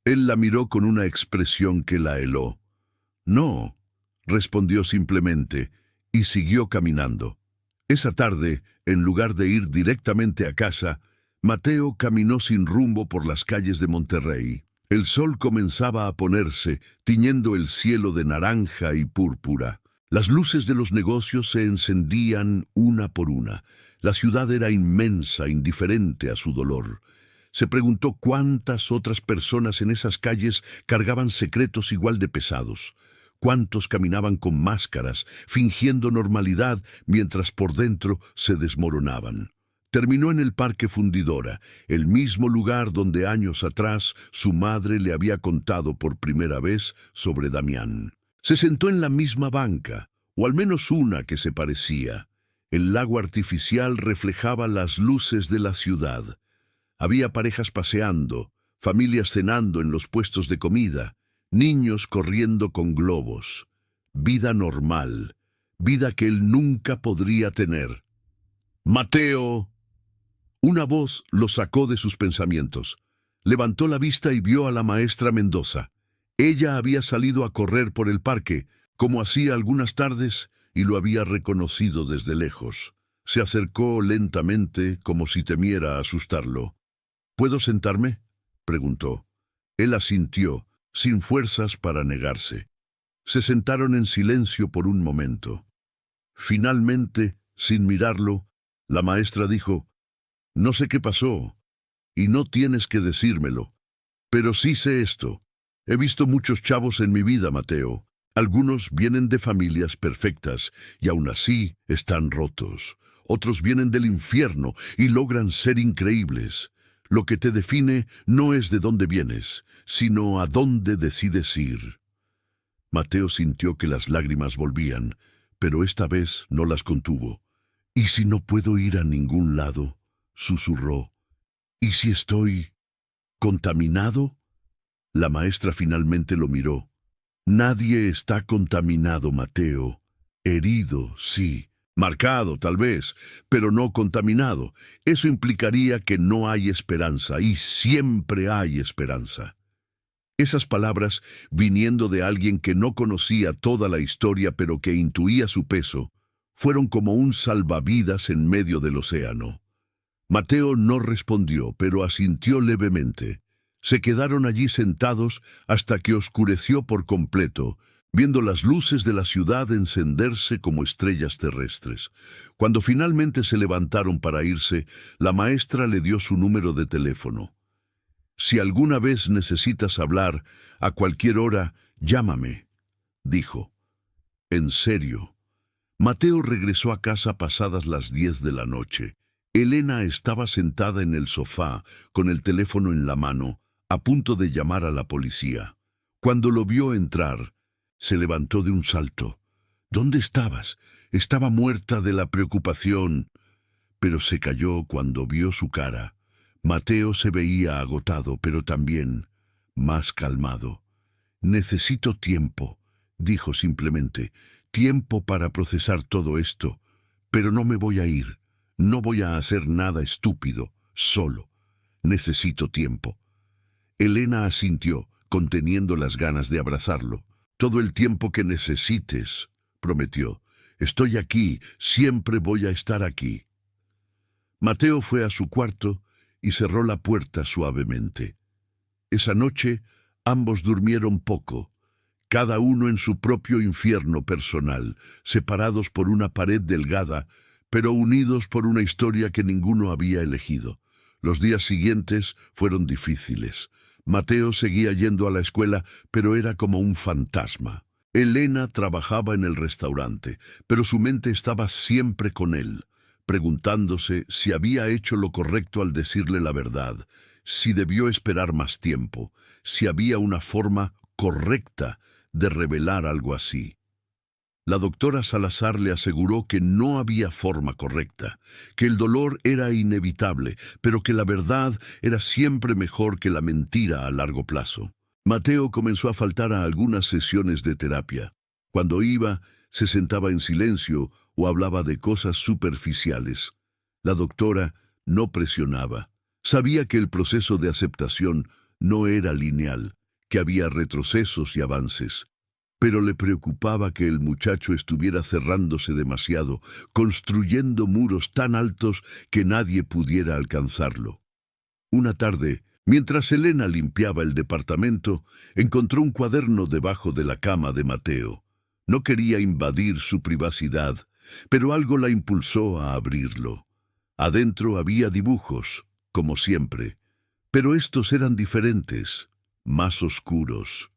A: Él la miró con una expresión que la heló. «No», respondió simplemente, y siguió caminando. Esa tarde, en lugar de ir directamente a casa, Mateo caminó sin rumbo por las calles de Monterrey. El sol comenzaba a ponerse, tiñendo el cielo de naranja y púrpura. Las luces de los negocios se encendían una por una. La ciudad era inmensa, indiferente a su dolor. Se preguntó cuántas otras personas en esas calles cargaban secretos igual de pesados. Cuántos caminaban con máscaras, fingiendo normalidad, mientras por dentro se desmoronaban. Terminó en el Parque Fundidora, el mismo lugar donde años atrás su madre le había contado por primera vez sobre Damián. Se sentó en la misma banca, o al menos una que se parecía. El lago artificial reflejaba las luces de la ciudad. Había parejas paseando, familias cenando en los puestos de comida, niños corriendo con globos. Vida normal, vida que él nunca podría tener. «¡Mateo!». Una voz lo sacó de sus pensamientos. Levantó la vista y vio a la maestra Mendoza. Ella había salido a correr por el parque, como hacía algunas tardes, y lo había reconocido desde lejos. Se acercó lentamente, como si temiera asustarlo. «¿Puedo sentarme?», preguntó. Él asintió, sin fuerzas para negarse. Se sentaron en silencio por un momento. Finalmente, sin mirarlo, la maestra dijo: «No sé qué pasó, y no tienes que decírmelo. Pero sí sé esto. He visto muchos chavos en mi vida, Mateo. Algunos vienen de familias perfectas, y aún así están rotos. Otros vienen del infierno y logran ser increíbles. Lo que te define no es de dónde vienes, sino a dónde decides ir». Mateo sintió que las lágrimas volvían, pero esta vez no las contuvo. «¿Y si no puedo ir a ningún lado?», susurró. «¿Y si estoy contaminado?». La maestra finalmente lo miró. «Nadie está contaminado, Mateo. Herido, sí. Marcado, tal vez, pero no contaminado. Eso implicaría que no hay esperanza, y siempre hay esperanza». Esas palabras, viniendo de alguien que no conocía toda la historia pero que intuía su peso, fueron como un salvavidas en medio del océano. Mateo no respondió, pero asintió levemente. Se quedaron allí sentados hasta que oscureció por completo, viendo las luces de la ciudad encenderse como estrellas terrestres. Cuando finalmente se levantaron para irse, la maestra le dio su número de teléfono. «Si alguna vez necesitas hablar, a cualquier hora, llámame», dijo. «En serio». Mateo regresó a casa pasadas las 10 de la noche. Elena estaba sentada en el sofá, con el teléfono en la mano, a punto de llamar a la policía. Cuando lo vio entrar, se levantó de un salto. «¿Dónde estabas?». Estaba muerta de la preocupación, pero se calló cuando vio su cara. Mateo se veía agotado, pero también más calmado. «Necesito tiempo», dijo simplemente. «Tiempo para procesar todo esto. Pero no me voy a ir. No voy a hacer nada estúpido, solo. Necesito tiempo». Elena asintió, conteniendo las ganas de abrazarlo. «Todo el tiempo que necesites», prometió. «Estoy aquí, siempre voy a estar aquí». Mateo fue a su cuarto y cerró la puerta suavemente. Esa noche, ambos durmieron poco, cada uno en su propio infierno personal, separados por una pared delgada, pero unidos por una historia que ninguno había elegido. Los días siguientes fueron difíciles. Mateo seguía yendo a la escuela, pero era como un fantasma. Elena trabajaba en el restaurante, pero su mente estaba siempre con él, preguntándose si había hecho lo correcto al decirle la verdad, si debió esperar más tiempo, si había una forma correcta de revelar algo así. La doctora Salazar le aseguró que no había forma correcta, que el dolor era inevitable, pero que la verdad era siempre mejor que la mentira a largo plazo. Mateo comenzó a faltar a algunas sesiones de terapia. Cuando iba, se sentaba en silencio o hablaba de cosas superficiales. La doctora no presionaba. Sabía que el proceso de aceptación no era lineal, que había retrocesos y avances. Pero le preocupaba que el muchacho estuviera cerrándose demasiado, construyendo muros tan altos que nadie pudiera alcanzarlo. Una tarde, mientras Elena limpiaba el departamento, encontró un cuaderno debajo de la cama de Mateo. No quería invadir su privacidad, pero algo la impulsó a abrirlo. Adentro había dibujos, como siempre, pero estos eran diferentes, más oscuros.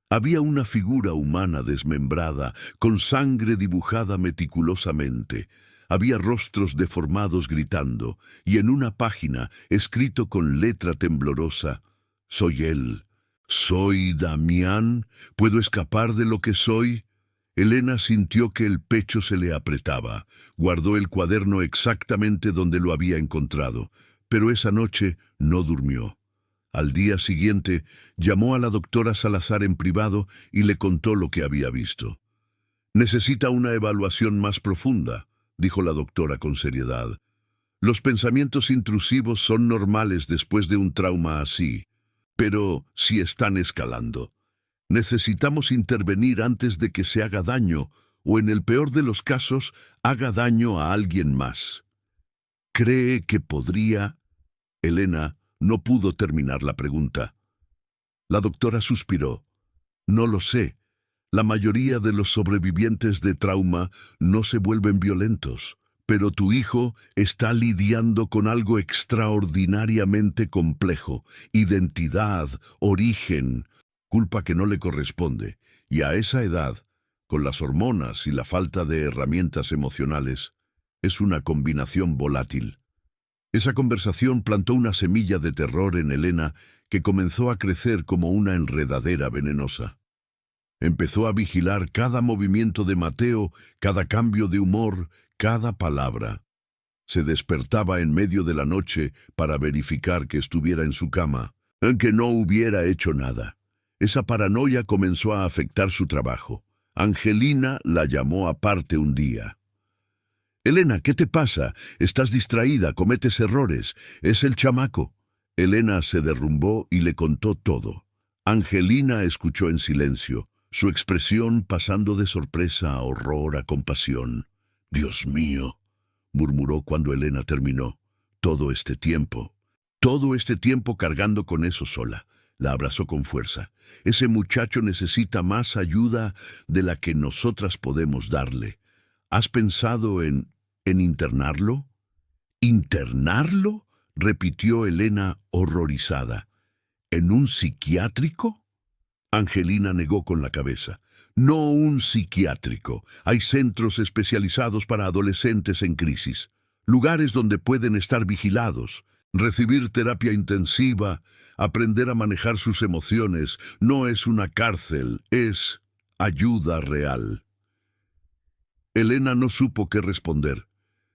A: Había una figura humana desmembrada, con sangre dibujada meticulosamente. Había rostros deformados gritando, y en una página, escrito con letra temblorosa, «Soy él. ¿Soy Damián? ¿Puedo escapar de lo que soy?» Elena sintió que el pecho se le apretaba. Guardó el cuaderno exactamente donde lo había encontrado, pero esa noche no durmió. Al día siguiente, llamó a la doctora Salazar en privado y le contó lo que había visto. «Necesita una evaluación más profunda», dijo la doctora con seriedad. «Los pensamientos intrusivos son normales después de un trauma así, pero si están escalando, necesitamos intervenir antes de que se haga daño o, en el peor de los casos, haga daño a alguien más». «¿Cree que podría...?» Elena no pudo terminar la pregunta. La doctora suspiró. «No lo sé. La mayoría de los sobrevivientes de trauma no se vuelven violentos, pero tu hijo está lidiando con algo extraordinariamente complejo: identidad, origen, culpa que no le corresponde, y a esa edad, con las hormonas y la falta de herramientas emocionales, es una combinación volátil». Esa conversación plantó una semilla de terror en Elena que comenzó a crecer como una enredadera venenosa. Empezó a vigilar cada movimiento de Mateo, cada cambio de humor, cada palabra. Se despertaba en medio de la noche para verificar que estuviera en su cama, aunque no hubiera hecho nada. Esa paranoia comenzó a afectar su trabajo. Angelina la llamó aparte un día. «Elena, ¿qué te pasa? Estás distraída, cometes errores. Es el chamaco». Elena se derrumbó y le contó todo. Angelina escuchó en silencio, su expresión pasando de sorpresa a horror a compasión. «Dios mío», murmuró cuando Elena terminó. Todo este tiempo cargando con eso sola». La abrazó con fuerza. «Ese muchacho necesita más ayuda de la que nosotras podemos darle. ¿Has pensado en internarlo?» «¿Internarlo?», repitió Elena horrorizada. «¿En un psiquiátrico?». Angelina negó con la cabeza. «No un psiquiátrico. Hay centros especializados para adolescentes en crisis. Lugares donde pueden estar vigilados, recibir terapia intensiva, aprender a manejar sus emociones. No es una cárcel, es ayuda real». Elena no supo qué responder.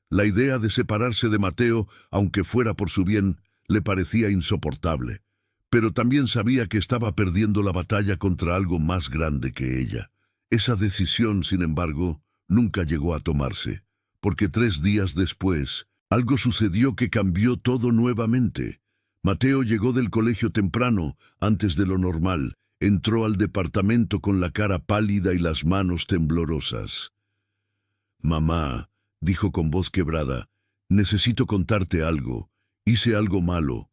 A: La idea de separarse de Mateo, aunque fuera por su bien, le parecía insoportable. Pero también sabía que estaba perdiendo la batalla contra algo más grande que ella. Esa decisión, sin embargo, nunca llegó a tomarse, porque 3 días después, algo sucedió que cambió todo nuevamente. Mateo llegó del colegio temprano, antes de lo normal. Entró al departamento con la cara pálida y las manos temblorosas. «Mamá», dijo con voz quebrada, «necesito contarte algo. Hice algo malo.